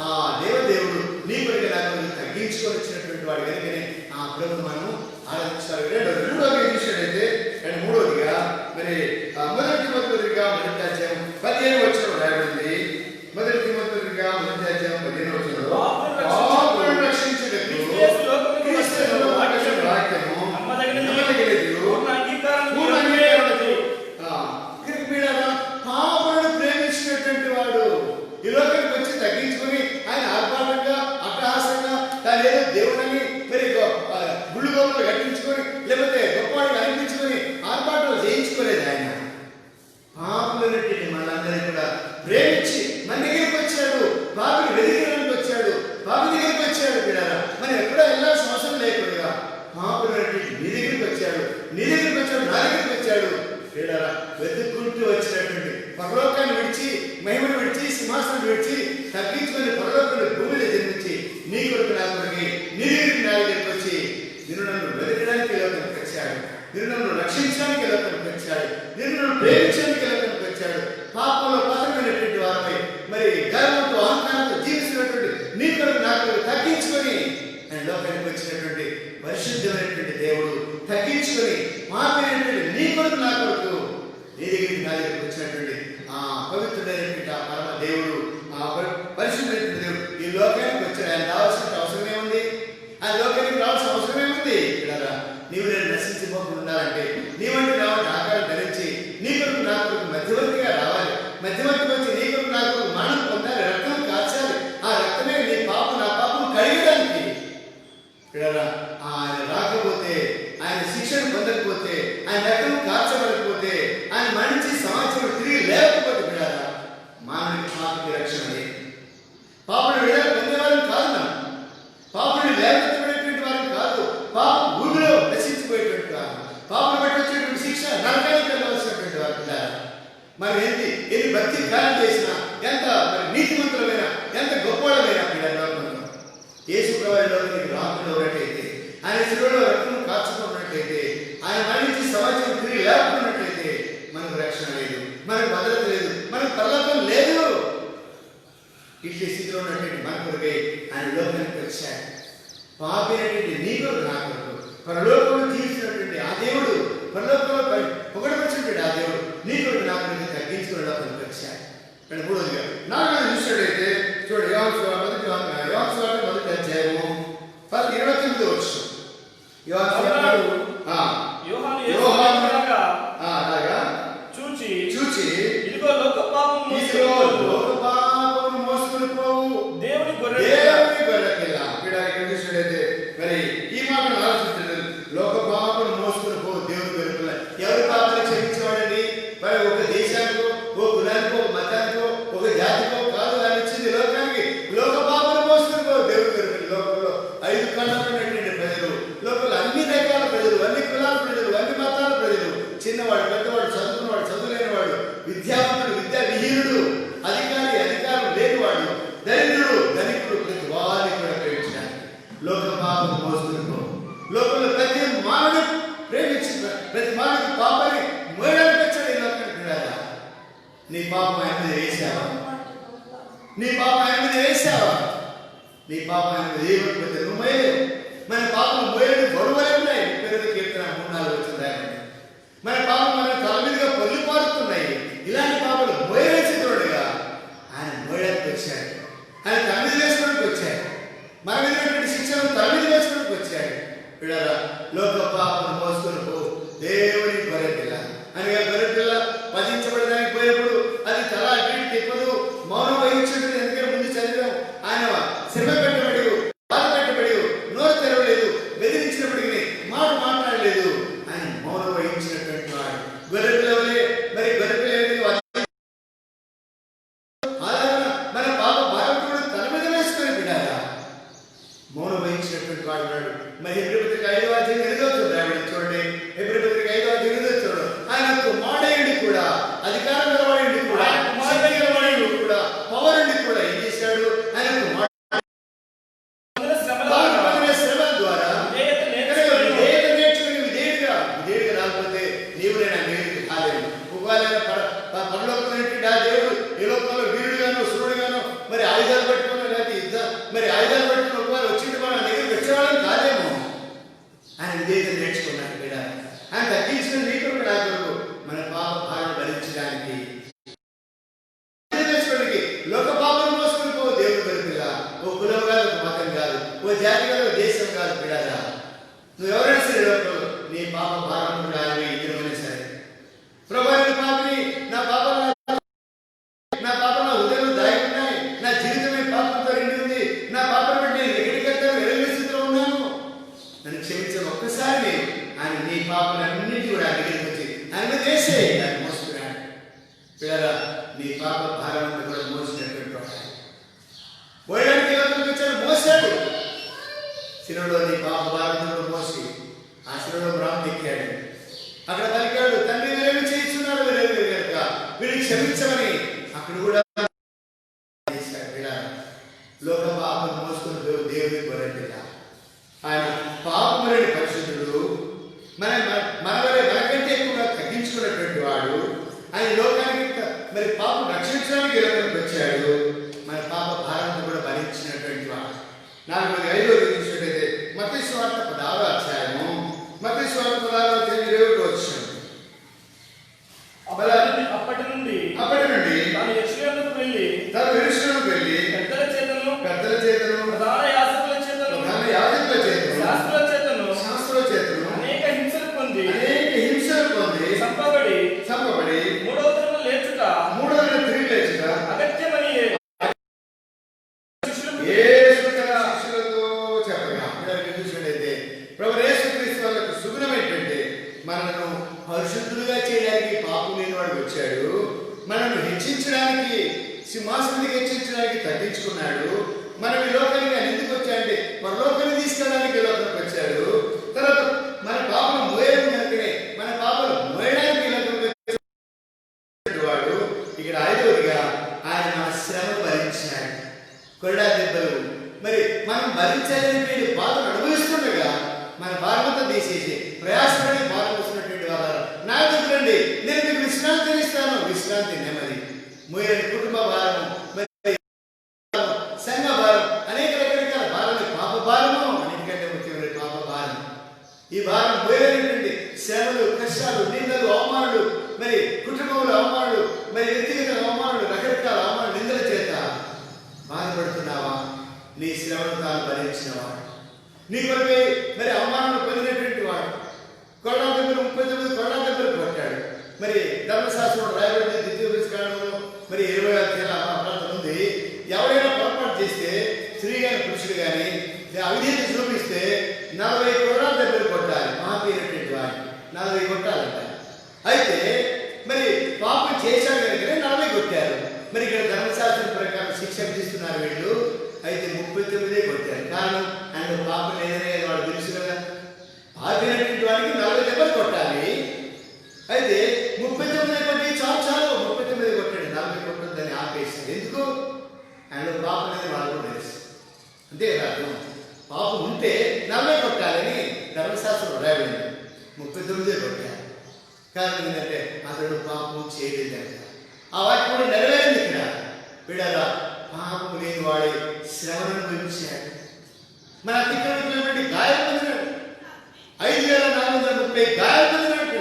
ఆ దేవదేవుడు నీ కొరకు నాకు తగ్గించుకొని వచ్చినటువంటి వాడు కనుకనే ఆ ప్రభు మనము ఆరాధించాలి. రెండవది చూసినట్టయితే మూడవదిగా మరి మొదటి పత్రిక 1వ అధ్యాయం 15వ వచనం రాయబడింది. మొదటి పత్రిక 1వ అధ్యాయం 15వ వచనంలో పాపులను రక్షించుటకు క్రీస్తు వాక్యము నమ్మదగినది పూర్ణ అంగీకారమునకు పాపులను ప్రేమించినటువంటి వాడు ఈ లోకానికి వచ్చి తగ్గించుకొని ఆయన ఆర్భాటంగా అట్టహాసంగా తాను ఏదో దేవుడని మరి గుళ్ళు గోపులు కట్టించుకొని లేకపోతే గొప్పవాడిని అనిపించుకొని ఆర్భాటలు చేయించుకోలేదు. ఆయన పాపులన్నింటినీ మనందరినీ కూడా ప్రేమించి మన దగ్గరికి వచ్చాడు. పాపిని వెలిగించడానికి వచ్చాడు, పాపి దగ్గరికి వచ్చాడు. మనం ఎక్కడో వెళ్ళాల్సిన అవసరం లేకుండా పాపులన్నింటినీ నీ దగ్గరికి వచ్చాడు, నీ దగ్గరికి వచ్చాడు, నా దగ్గరికి వచ్చాడు. వెతుక్కుంటూ వచ్చినటువంటి పరలోకాన్ని విడిచి, మహిమను విడిచి, సింహాసనం విడిచి తగ్గించుకొని పరలోకాన్ని భూమిలో జన్మించి నీ కొరకు నా కొరకు నీ దగ్గరికి నా దగ్గరికి వచ్చి నిన్ను నన్ను వెతకడానికి లోకానికి వచ్చాడు, నిన్ను నన్ను రక్షించడానికి లోకానికి వచ్చాడు, నిన్ను నన్ను ప్రేమించడానికి లోకానికి వచ్చాడు. పాపంలో పతమైనటువంటి వారిపై మరి గర్వంతో అహంకారంతో జీవిస్తున్నటువంటి నీ కొరకు నా కొరకు తగ్గించుకొని ఆయన లోకానికి వచ్చినటువంటి పరిశుద్ధమైనటువంటి దేవుడు తగ్గించుకొని మాపైనటువంటి నీ కొరకు నా కొరకు నీ దగ్గరికి నా దగ్గరికి వచ్చినటువంటి ఆ పవిత్రుడైనటువంటి ఆ పరమ దేవుడు, ఆ పరిశుద్ధమైనటువంటి దేవుడు ఈ లోకానికి వచ్చాడు. ఆయన రావాల్సిన అవసరమే ఉంది, ఆయన లోకానికి రావాల్సిన అవసరమే ఉంది. నీవు నేను నశించిపోకుండా ఉండాలంటే నీ వంటి నా వంటి ఆకారం ధరించి నీ కొరకు నా కొరకు మధ్యవర్తిగా రావాలి. మధ్యవర్తికి వచ్చి నీ కొరకు నా కొరకు మరణం పొందాలి, రక్తం కాచాలి. ఆ రక్తమే నీ పాపం నా పాపం కడిగడానికి. ఆయన రాకపోతే, ఆయన శిక్షను పొందకపోతే, ఆయన రక్తం కార్చబడకపోతే, ఆయన మరణించి సమాజంలో తిరిగి లేకపోతే మానవునికి పాపకి రక్షణ లేదు. పాపను విడుదల పొందేవాళ్ళని కాదు, మనం పాపని లేకపోయేటువంటి వారిని కాదు, పాప భూమిలో నశించిపోయేటువంటి వారు, పాపను బట్టి వచ్చేటువంటి శిక్ష నరకానికి వెళ్ళవలసినటువంటి వారు. మరి ఎన్ని భక్తి కార్యం చేసినా, ఎంత మరి నీతిమంతులమైన, ఎంత గొప్పవాళ్ళమైనా యేసు ప్రభువులో రాకుండా ఉన్నట్టయితే, ఆయన శిలువలో రక్తం కార్చుకున్నట్టయితే, ఆయన మరణించి సమాజం తిరిగి లేకున్నట్లయితే మనకు రక్షణ లేదు, మనకు భద్రత లేదు, మనకు పరలోకం లేదు. ఇట్లా స్థితిలో ఉన్నటువంటి మన కొరకై ఆయన లోకానికి వచ్చాడు. పాపి అనేటువంటి నీ కొరకు నా కొరకు పరలోకంలో జీవిస్తున్నటువంటి ఆ దేవుడు, పరలోకంలో పొగడపరిచినటువంటి ఆ దేవుడు నీ కొరకు నా కొరకు తగ్గించుకుని లోకానికి వచ్చాడు. ఇక్కడ మూడోదిగా నాకు చూసినట్టయితే చూడండి, మొదటి అధ్యాయము 29వ వచనం. అలాగా చూచి ఇదిగో లోక పాపము మోసుకుని పోవు దేవుని గొర్రెపిల్ల. ఇక్కడ చూసినట్టయితే మరి ఈ మాట ఆలోచించలేదు. లోక పాపను మోసుకుని పోవు దేవుని గొర్రెపిల్ల. ఎవరి పాపాలు క్షమించేవాడండి? మరి ఒక దేశానికో, ఓ కులానికో, ఒక మతానికో, ఒక జాతికో కాదు ఆయన ఇచ్చింది లోకానికి. లోక పాపను మోసుకుని పోవు దేవుని గొర్రెపిల్ల. లోకంలో 5 కళ్ళకు ఉన్నటువంటి ప్రజలు, లోకంలో అన్ని రకాల ప్రజలు, అన్ని కులాల ప్రజలు, అన్ని మతాల ప్రజలు, చిన్నవాడు, పెద్దవాడు, చదువుకున్నవాడు, చదువులేనివాడు, విద్యావంతుడు, విద్యావిహీనుడు, అధికారం లేనివాడు, దరిద్రుడు, ధనికుడు, ప్రతి వారిని కూడా ప్రేమించాలి. లోక పాపం మోసుకుని లోకంలో ప్రతి మానవుడు ప్రేమించిన ప్రతి మానవుడు పాపాన్ని మోయడానికి వచ్చాడు ఈ లోకానికి. నీ పాపం ఆయన మీద వేసావా? నీ పాపం ఆయన మీద వేసావా? నీ పాపం ఆయన మీద ఏమైపోతే నువ్వు మోయలేవు. మన పాపం మోయలేని గొడవలే ఉన్నాయి. పెరుగు కీర్తన 3-4 వచ్చింది. మన పాపం మన తల మీదుగా పొల్లిపారుతున్నాయి. ఇలాంటి పాపలు మోయవేసేటోడుగా ఆయన మోయడానికి వచ్చాడు. ఆయన తల మీద వేసుకోవడానికి వచ్చాడు. మన మీద శిక్షను తల మీద వేసుకోవడానికి వచ్చాడు. పిల్లల లోక పాపను మోసుకొని పో దేవుని గొర్రెపిల్ల అనగా గొర్రెపిల్ల వధించబడడానికి పోయినప్పుడు అది తల అటు తిప్పదు, మౌనం వహించుంటుంది. ఎందుకంటే ముందు చదివాం, ఆయన శ్రమ పెట్టబడి, బాధ పెట్టబడి, నోరు తెరవలేదు, బెదిరించినప్పటికీ మాట మాట్లాడలేదు. ఆయన మౌనం వహించినటువంటి వాడు గొర్రెపిల్లవలే. మరి గొర్రెపిల్ల మన పాప భారం కూడా తన మీద వేసుకొని బిడ్డారా మౌనం వహించినటువంటి వాడు ఉన్నాడు. మరి హెబ్రీ పత్రిక 5వ అధ్యాయం 8వ వచనం చూడండి. హెబ్రీ పత్రిక 5వ అధ్యాయం 8వ వచనం, ఆయన కుమారుడు కూడా, అధికారం గలవాడు కూడా, కూడా, పవర్ కూడా ఏం చేశాడు? ఆయన కుమారుడు శ్రమల ద్వారా నేర్చుకుని విధేయుడిగా రాకపోతే నీవు నేను నేరుగా కాలేదు. ఒకవేళ పరలోకమైనటువంటి ఆ దేవుడు ఈ లోకంలో వీరుడుగాను, సూర్యుడుగాను, మరి ఆయుధాలు పట్టుకున్నా, లేకపోతే మరి ఆయుధాలు పట్టుకుని ఒకవేళ వచ్చింది మన దగ్గర వచ్చేవాళ్ళని కాదేమో. ఆయన విధేయత నేర్చుకున్నాడు. కూడా ఆయన తగ్గించిన నీకు నా కొరకు మన పాప భారం భరించడానికి లోక పాపం మోసుకుని పో దేవుడు గొర్రెపిల్ల. ఓ కులం కాదు, ఒక మతం కాదు, ఓ జాతి కాదు, ఒక దేశం కాదు. పిల్లరా నువ్వు ఎవరైనా సరే లోకంలో నీ పాప భారం కూడా ఆయన ఇద్దరైనా సరే ప్రభు పాపని నా పాపం నా హృదయంలో దాగి ఉన్నాయి, నా జీవితమే పాపంతో నిండి ఉంది, నా పాపం బట్టి నేను ఎక్కడికి వెళ్తాను, ఎరగని స్థితిలో ఉన్నాను, నన్ను క్షమించిన ఒక్కసారి ఆయన నీ పాపలన్నింటి కూడా దగ్గరికి వచ్చి ఆయన చేసే దాన్ని మోసుకున్నాడు. పిల్లరా నీ పాప భారాన్ని కూడా మోసినటువంటి పోయడానికి వచ్చాడు, మోసాడు. శిలువలో నీ పాప భారంతో మోసి ఆ శిలువలో రాము ఎక్కాడు. అక్కడ పలికాడు, తండ్రి వీరేమి చేయిస్తున్నాడు, వీరేమి కనుక వీడిని క్షమించమని. అక్కడ కూడా లోక పాపం మోసుకుని దేవుని గొర్రెపిల్ల. ఆయన పాపములేని పరిశుద్ధుడు, మనకంటే ఎక్కువగా తగ్గించుకున్నటువంటి వాడు. ఆయన లోకానికి మరి పాపం రక్షించడానికి లోకానికి వచ్చాడు. మన పాప భారాన్ని కూడా భరించినటువంటి వాడు. 4-5 చూసినట్టయితే మత్తయి సువార్త 16వ అధ్యాయము, మత్తయి సువార్త 16వ అధ్యాయం 21వ వచనం. అప్పటి నుండి తాను యెరూషలేముకు వెళ్ళి పెద్దల చేతను ప్రధాన యాజకుల చేతను శాస్త్రుల చేతను అనేక హింసలు పొంది చంపబడి మూడవ దినమున లేచుట అగత్యమని శిష్యులతో చెప్పగా చూసినట్టయితే ప్రభు యేసుక్రీస్తు వాళ్ళకు సుగుణం ఏంటంటే మనను పరిశుద్ధులుగా చేయడానికి పాపం లేని వాడు వచ్చాడు. మనల్ని హెచ్చించడానికి, సింహాసనానికి హెచ్చించడానికి తగ్గించుకున్నాడు. మనం ఈ లోకానికి ఆయన ఎందుకు వచ్చాడంటే పరలోకాన్ని తీసుకెళ్ళడానికి ఈ లోకానికి వచ్చాడు. తర్వాత మన పాపను మోయడం కనుకనే మన పాపను మోయడానికి ఈ లోకానికి వాడు. ఇక్కడ 5వదిగా ఆయన మన శ్రమ భరించాడు, కొరడా దెబ్బలు. మరి మనం భరించాలని బాధను అనుభవిస్తుండగా మన భారమంతా తీసేసి ప్రయాసపడి భారం నా దగ్గర రండి, నేను మీకు విశ్రాంతిని ఇస్తాను. విశ్రాంతి, నెమ్మది, మోయని కుటుంబ భారము, మరి సంఘ భారం, అనేక రకరకాల భారాలు, పాప భారము, అన్నిటికంటే ముఖ్యమైన పాప భారం. ఈ భారం మోయలేనటువంటి శ్రమలు, కష్టాలు, నిందలు, అవమానాలు, మరి కుటుంబంలో అవమానాలు, మరి వ్యక్తిగత అవమానాలు, రకరకాల అవమానాలు, నిందల చేత బాధపడుతున్నావా? నీ శ్రమను తాను భరించినవా? నీ కొరకై మరి అవమానాలు పొందినటువంటి వాడు కొరడా దగ్గర 39 కొరడా దగ్గర కొట్టాడు. మరి ధర్మశాస్త్రంలో రాయబడింది, ద్వితీయోపదేశకాండంలో మరి 20 అధ్యాయాల ఉంది. ఎవరైనా పొరపాటు చేస్తే, స్త్రీ కానీ పురుషుడు కానీ అవిధేయత చూపిస్తే 40 కొరడా దగ్గర కొట్టాలి. మహాపీరైనటువంటి వాడిని 40 కొట్టాలంట. అయితే మరి పాపం చేశాడు కనుకనే 40 కొట్టారు. మరి ఇక్కడ ధర్మశాస్త్రం ప్రకారం శిక్ష విధిస్తున్నారు వీళ్ళు. అయితే 39 కొట్టారు. కారణం, ఆయన పాపం లేదనే వాడు తెలుసు కదా. ఆపినటువంటి వాడికి 40 దెబ్బలు కొట్టాలి. అయితే 39 కొట్టి చాలు చాలు 39 కొట్టాడు, 40 కొట్టద్దని ఆపేశాడు. ఎందుకు? ఆయన పాపం లేదని వాడు కూడా తెలుసు. అంతే కాదు, పాపం ఉంటే 40 కొట్టాలని ధర్మశాస్త్రం రాయబడింది. 39 కొట్టాడు. కారణం ఏంటంటే అతడు పాపం చేయలేదంట. ఆ వాటి కూడా నెరవేరింది. ఇక్కడ వీడారా పాపం లేని వాడి శ్రమను గురించాడు. మన అతిక్రమించినటువంటి గాయం పొందినాడు. 5430 గాయం పొందినాడు.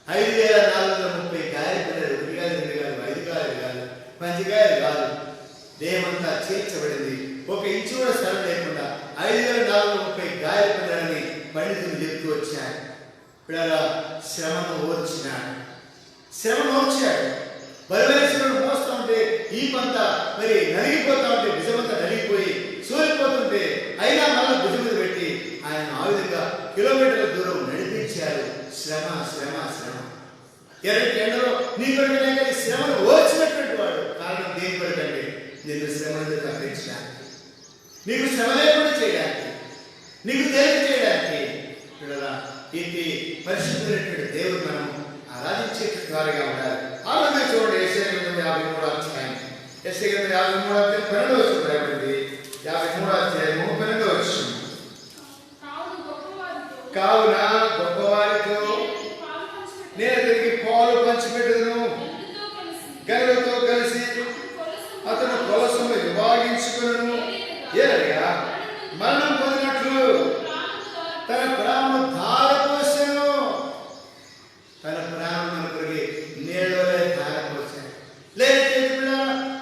వీడారా 5430 గాయం పొందాడు. 1 కాదు, 2 కాదు, 5 కాదు కాదు, 10 గాయాలు కాదు. దేహమంతా చేర్చబడింది. ఒక ఇంచు కూడా స్థలం లేకుండా 5430 గాయాలు పొందాడని పండితులు చెప్తూ వచ్చాడు. వీడారా శ్రమను ఓర్చినాడు. శ్రమను ఓర్చాడు. బలవేశ్వరుడు మోస్తూ ఉంటే ఈ పంత మరి నలిగిపోతా ఉంటే, భుజమంతా నలిగిపోయి సూరిపోతుంటే అయినా మళ్ళీ భుజం మీద పెట్టి ఆయన ఆ విధంగా కిలోమీటర్ల దూరం నడిపించారు. శ్రమ శ్రమ శ్రమ. ఎర్రటి ఎండలో నీ కొరకనే శ్రమను ఓర్చినటువంటి వాడు. కారణం దేని కొరకంటే నిన్ను శ్రమ నుంచి తప్పించడానికి, నీకు శ్రమ లేకుండా చేయడానికి, నీకు తేలిక చేయడానికి. ఇది పరిశుద్ధమైనటువంటి దేవుడు మనం ఆరాధించేటువంటి వారిగా ఉండాలి. ఆలోచన చూడండి, యెషయా గ్రంథం 53వ అధ్యాయం. యెషయా గ్రంథం 53వ అధ్యాయం 12వ వచనం రాయబడింది. 53వ అధ్యాయం 12వ వచనం. కావున గొప్పవారితో నేను అతనికి పాలు పంచిపెట్టుదును, గనులతో కలిసి అతను కొలసము విభాగించుకును. ఏలగా మరణం పొందినట్లు తన ప్రాణము ధారపోసెను. తన ప్రాణం మన కొరకు నీళ్ళలో ధారపోసాడు. లేదంటే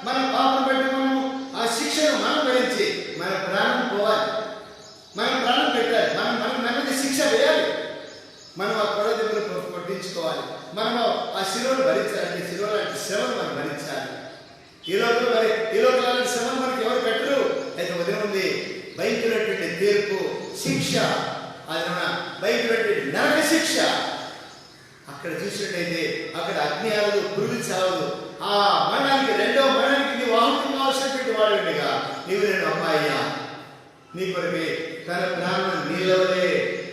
మన పాపం బట్టి మనము ఆ శిక్షను మనం భరించి మన ప్రాణం పోవాలి, మన ప్రాణం పెట్టాలి, మన మీద శిక్ష వేయాలి. మనం ఆ కొడ దగ్గర కొట్టించుకోవాలి. మనం ఆ శిలువను భరించాలంటే శిలువ లాంటి శ్రమను మనం భరించాలి. ఈ లోపల లాంటి శ్రమను మనకి ఎవరు పెట్టరు. అయితే ఉదయం ఉంది భయంకరమైనటువంటి తీర్పు, శిక్ష, అది మన భయంకరమైనటువంటి నరక శిక్ష. అక్కడ చూసినట్టయితే అక్కడ అగ్ని అవదు, పురుగు చావదు. ఆ మరణానికి, రెండవ మరణానికి నీవు ఆహుతి కావాల్సినటువంటి వాడుగా నీవు నేను అమ్మాయ్యా నీ కొరకే తన ప్రాణం నీళ్ళవలే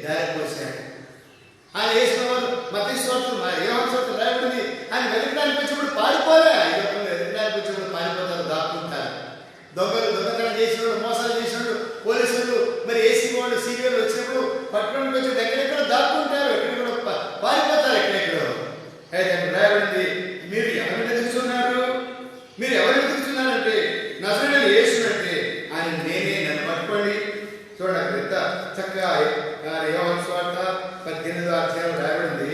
దారిపోసాడు. ఆయన వేసినవారు మత్తయి సువార్తలో యోహాను సువార్తలో రాయబడింది. ఆయన వెతకడానికి వచ్చినప్పుడు పారిపోలే. వెతకడానికి వచ్చినప్పుడు పారిపోతారు, దాక్కుంటారు. దొంగతనం చేసినప్పుడు, మోసాలు చేసినప్పుడు పోలీసులు మరి ఏసీ వాళ్ళు సీనియర్లు వచ్చినప్పుడు పట్టణంలోకి వచ్చి ఎక్కడెక్కడ దాక్కుంటారు, ఎక్కడ కూడా పారిపోతారు ఎక్కడెక్కడో. అయితే అక్కడ రాయబడింది, మీరు ఎవరిని వెతుకుతున్నారు? మీరు ఎవరిని వెతుకుతున్నారంటే నజరేయుడైన యేసునంటే ఆయన నేనే, నన్ను పట్టుకోండి. చూడండి అక్కడ ఎంత చక్కగా యోహాను సువార్త 18వ అధ్యాయం రాయబడింది.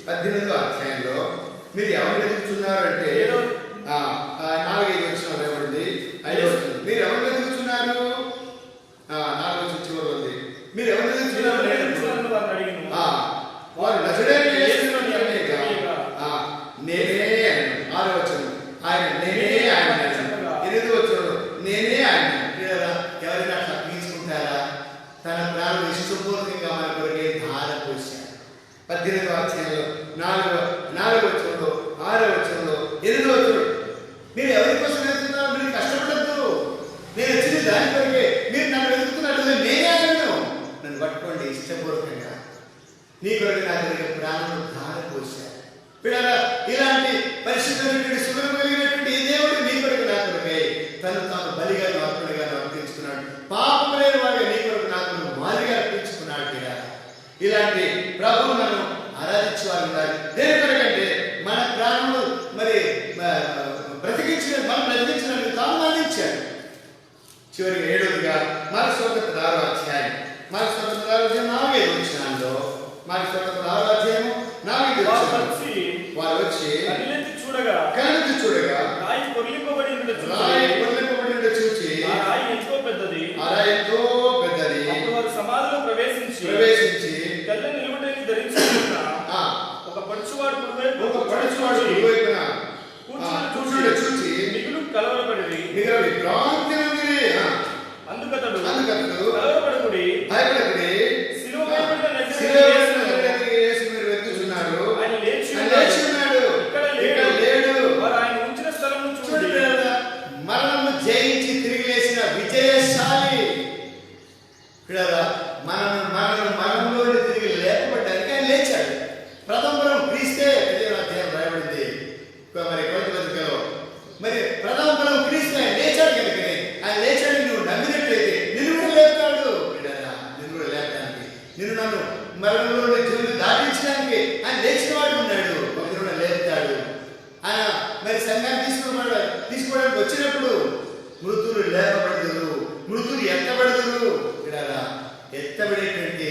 18వ అధ్యాయంలో మీరు ఎవరిని వెతుకుతున్నారు అంటే 4-5 వచనం రాయబడింది. 5వ వచనం మీరు ఎవరిని వెతుకుతున్నారు? 4వ వచనం చివరి ఉంది. మీరు ఎవరిని వెతుకుతున్నారు? వారు నజరేయుడైన యేసును నేనే అన్నాడు. 6వ వచనం ఆయన నేనే ఆయన. 8వ వచనం నేనే ఆయన. ఎవరైనా అట్లా తీసుకుంటారా? తన ప్రాణం ఇష్టపూర్వకంగా మన కొరకే ధార పోశాడు. 18వ అధ్యాయంలో 4వ వచనంలో, 6వ వచనంలో, 8వ వచనం మీరు ఎవరి కోసం వెతుకుతున్నారు? మీరు కష్టపడద్దు, నేను వచ్చింది దాని కొరకే. మీరు నన్ను వెతుకుతున్నట్టు నేనే ఆయనను, నన్ను పట్టుకోండి ఇష్టపూర్వకంగా. నీ కొరకు నా కొరకు ప్రాణం ధార పోశాడు. పిల్లరా, ఇలాంటి పరిశుద్ధమైనటువంటి సుఖం కలిగినటువంటి ఈ దేవుడు నీ కొరకు నా కొరకే తను తాను బలిగా అర్పణగా అర్పించుకున్నాడు. పాపం లేని వాడిగా నీ కొరకు నా కొరకు మాదిరిగా అర్పించుకున్నాడు. ఇలాంటి ప్రభువు మనం ఆరాధించు వారు ఉండాలి. దేని కొరకంటే మన ప్రాణములు మరి బ్రతికించడానికి తాను మరణించాడు. చివరికి 7వదిగా మార్క్స్ 16వ అధ్యాయం 4వ వచనంలో మార్క్స్ 16వ అధ్యాయం 4వ వచనం వారు వచ్చి కళ్ళెత్తి చూడగా రాయి పొర్లిపోబడి చూచి ఆ రాయి ఎంతో పెద్దది అప్పుడు వారు సమాధిలో ప్రవేశించి తెల్ల నిలువుటని ధరించుకున్న ఒక పడుచువాడు కుడివైపున కూర్చుండి చూచి మిగులు కలవరపడి విభ్రాంతి ఉంది. అందుకతడు కలవరపడకుడి, భయపడకుడి, శిలువ వేయబడిన యేసు మీరు వెతుకుచున్నారు, ఆయన లేచి ఉన్నాడు, ఇక్కడ లేడు. వారు ఆయన ఉంచిన స్థలం చూడండి. మరణము జయించి తిరిగి లేచిన విజయశాలి. మరణంలో తిరిగి లేపబడ్డానికి ఆయన లేచాడు. ప్రథమపురం క్రీస్తే అధ్యాయం రాయబడింది మరి కొలతలో. మరి ప్రథమపురం క్రీస్తే ఆయన లేచాడు కనుక ఆయన లేచాడు. నువ్వు నమ్మినట్లయితే నిన్ను కూడా లేపుతాడు. నిన్ను కూడా లేపడానికి, నిన్ను నన్ను మరణంలో జీవులు దాటించడానికి ఆయన లేచిన వాడు ఉన్నాడు. ఒకరు కూడా లేపుతాడు. ఆయన మరి సంఘాన్ని తీసుకోవడానికి వచ్చినప్పుడు మృతులు లేపబడదురు, మృతులు ఎత్తబడదురు. ఎత్తబడేటువంటి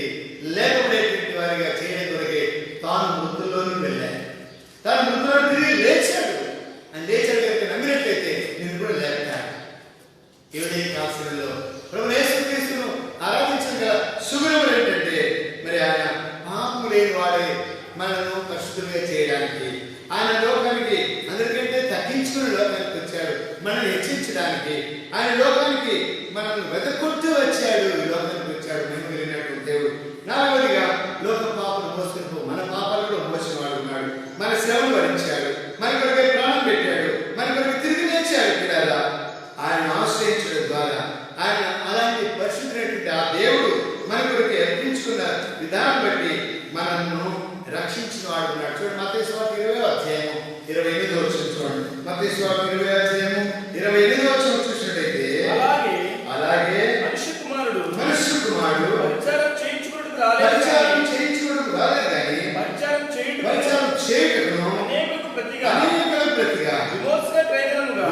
లేపబడేటువంటి వారిగా చేయడం కొరకే తాను మృతుల్లోనూ వెళ్ళాడు. తాను మృతుల్లో తిరిగి లేచాడు. ఆయన లేచాడు కనుక నమ్మినట్లయితే నేను కూడా లేపుతాడు. ఏడై కాలంలో ప్రభు యేసుక్రీస్తును ఆరాధించగా శుభ్రములు ఏంటంటే మరి ఆయన పాపము లేని వాడే మనను పరిశుద్ధులుగా చేయడానికి, ఆయన లోకానికి అందరికంటే తగ్గించుకుని లోకానికి వచ్చాడు. మనల్ని హెచ్చించడానికి ఆయన లోకానికి మనల్ని వెతకొట్టు వచ్చాడు. ఈ లోకానికి వచ్చాడు మహిమలిగినటువంటి దేవుడు. 4వదిగా లోక పాపను మోసుకుని మన పాపాలు కూడా మోసిన వాడు ఉన్నాడు. మన శ్రమను భరించాడు, మన కొరకై ప్రాణం పెట్టాడు, మన కొరకు తిరిగి లేచాడు. ఇక్కడ ఆయన ఆశ్రయించడం ద్వారా ఆయన అలాంటి పరిశుద్ధమైనటువంటి ఆ దేవుడు మన కొరకు అర్పించుకున్న విధానం బట్టి మనల్ని రక్షించిన వాడు ఉన్నాడు. చూడండి మత్తయి సువార్త 20వ అధ్యాయం 28వ వచనం చూడండి. మత్తయి సువార్త 20వ అధ్యాయం 28వ వచనం చూసినట్లయితే అలాగే మనుష్య కుమారుడు పరిచారం చేయించుకోవడానికి రాలేదు కానీ పరిచారం చేయుటకును అనేకులకు ప్రతిగా విమోచన క్రయధనముగా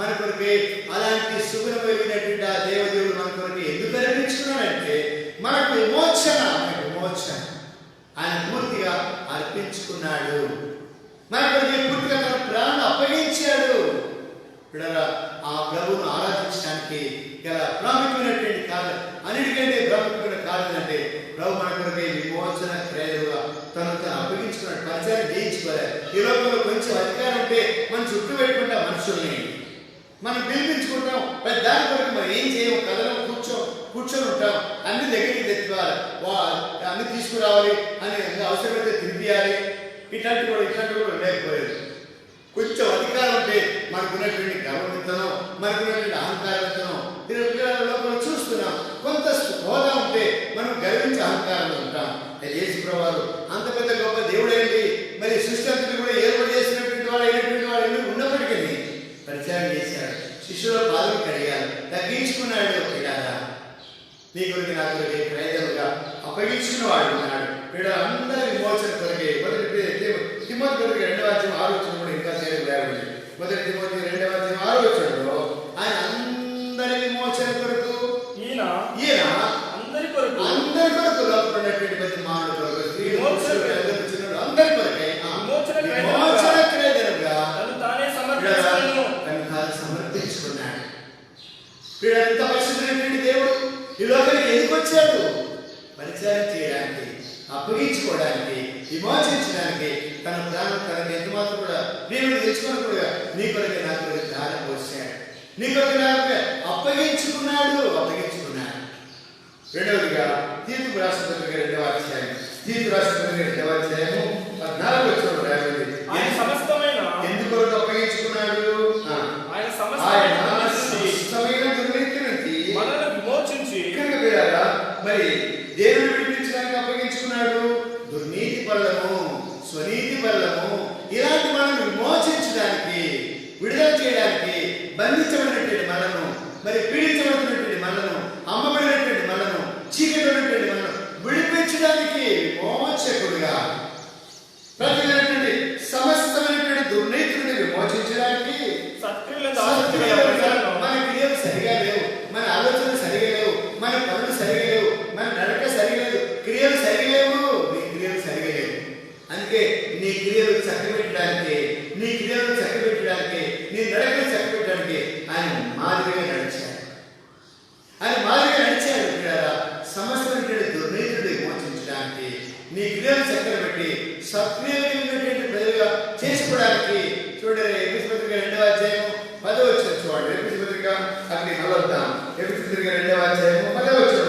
మన కొరకే అలాంటి శుభ్రం కలిగినటువంటి ఆ దేవదేవుడు మన కొరకే ఎందుకు అర్పించుకున్నాడంటే మనకు విమోచన ఆయన పూర్తిగా అర్పించుకున్నాడు. మన కొరకే పూర్తిగా తన ప్రాణాన్ని అప్పగించాడు. ఆ ప్రభువును ఆరాధించడానికి గల ప్రాముఖ్యమైనటువంటి కారణం, అన్నిటికంటే ప్రాముఖ్యమైన కారణం అంటే ప్రభు మన కొరకే విమోచన క్రియలుగా తను అప్పగించుకున్నాడు. పరిచయం చేయించుకోలేదు. ఈ లోకంలో కొంచెం అధికారం ఉంటే మనం చుట్టూ పెట్టుకుంటా మనుషుల్ని మనం పిలిపించుకుంటాం. దాని కొరకు మనం ఏం చేయము, కథలో కూర్చొని ఉంటాం. అన్ని దగ్గరికి తెచ్చుకోవాలి, అన్ని తీసుకురావాలి అని అవసరమైతే తిరిపియాలి. ఇట్లాంటి కూడా లేకపోలేదు. కొంచెం అధికారం ఉంటే మనకున్నటువంటి గర్వమితనం, మనకున్నటువంటి అహంకారమితనం లోపల చూస్తున్నాం. కొంత హోదా ఉంటే మనం గర్వించి అహంకారంగా ఉంటాం. యేసు ప్రభువు అంత పెద్ద గొప్ప దేవుడేంటి, మరి సృష్టి అంతటి కూడా ఏర్పాటు చేసినటువంటి వాడు అయినటువంటి వాడు ఎందుకు ఉన్నప్పటికీ పరిచయం చేశాడు. శిష్యుల పాదం కడిగాడు, తగ్గించుకున్నాడు. నీ కొరికి నా కొరకే ప్రయోజనంగా అప్పగించుకున్న వాడు ఉన్నాడు. అందరి విమోచన కొరకే తిమోతి కొరకు 2వ అధ్యాయం 6వ వచనం కూడా ఇంకా చేయబడింది. మొదటి తిమోతి 2వ అధ్యాయం 6వ వచనంలో ఆయన అందరి విమోచన కొరకు ఈయన అందరి కొరకు లోపడినటువంటి ప్రతి మానవుడి కొరకు అందరి కొరకై విమోచన క్రయధనముగా తను సమర్పించుకున్నాడు. ఎంత పరిశుద్ధమైనటువంటి దేవుడు ఈ లోకానికి ఎందుకు వచ్చాడు? పరిచయం చేయడానికి, అప్పగించుకోవడానికి, విమోచించడానికి, తన ప్రాణం తనకి ఎంత మాత్రం కూడా నేను తెచ్చుకొని కూడా నీ కొరకే నా కొరకు దారి పోసాడు. నీ కొరకు నా అప్పగించుకున్నాడు. 2వదిగా తీతు రాసిన పత్రిక 2వ అధ్యాయం 2వ అధ్యాయము 14వ వచనంలో రాయబడింది. ఎందుకు అప్పగించుకున్నాడు? ఆయన సమస్తమైన దుర్నీతి నుంచి మనల్ని విమోచించి మరి దేవుని విడిపించడానికి అప్పగించుకున్నాడు. దుర్నీతి పల్లము, స్వనీతి పల్లము ఇలాంటి మనం విమోచించడానికి, విడుదల చేయడానికి, బంధించబడినటువంటి మనను, మరి పీడించబడినటువంటి మనను, అమ్మబడినటువంటి మనను, చీకటి మనను ఆలోచనలు సరిగా లేవు, మన పనులు సరిగా లేవు, మన నడక సరిగా లేదు, క్రియలు సరిగా లేవు, నీ క్రియలు సరిగా లేవు. అందుకే నీ క్రియలు చక్కబెట్టడానికి, నీ క్రియలు చక్కబెట్టడానికి, నీ నడకలు చక్కబెట్టడానికి ఆయన మాదిరిగా నడిచాడు. ఆయన మాదిరిగా నడిచాడు. సమస్తమైన దుర్నీతులు విమోచించడానికి, నీ క్రియలు చక్కబెట్టి సక్రియమైనటువంటి ప్రజలుగా చేసుకోవడానికి. చూడండి, ఎఫెసీయుల పత్రిక 2వ అధ్యాయం 10వ వచనం చూడండి. ఎఫెసీయుల పత్రిక అక్కడికి మొదలుపెడతాం. ఎఫెసీయుల పత్రిక 2వ అధ్యాయం 10వ వచనం.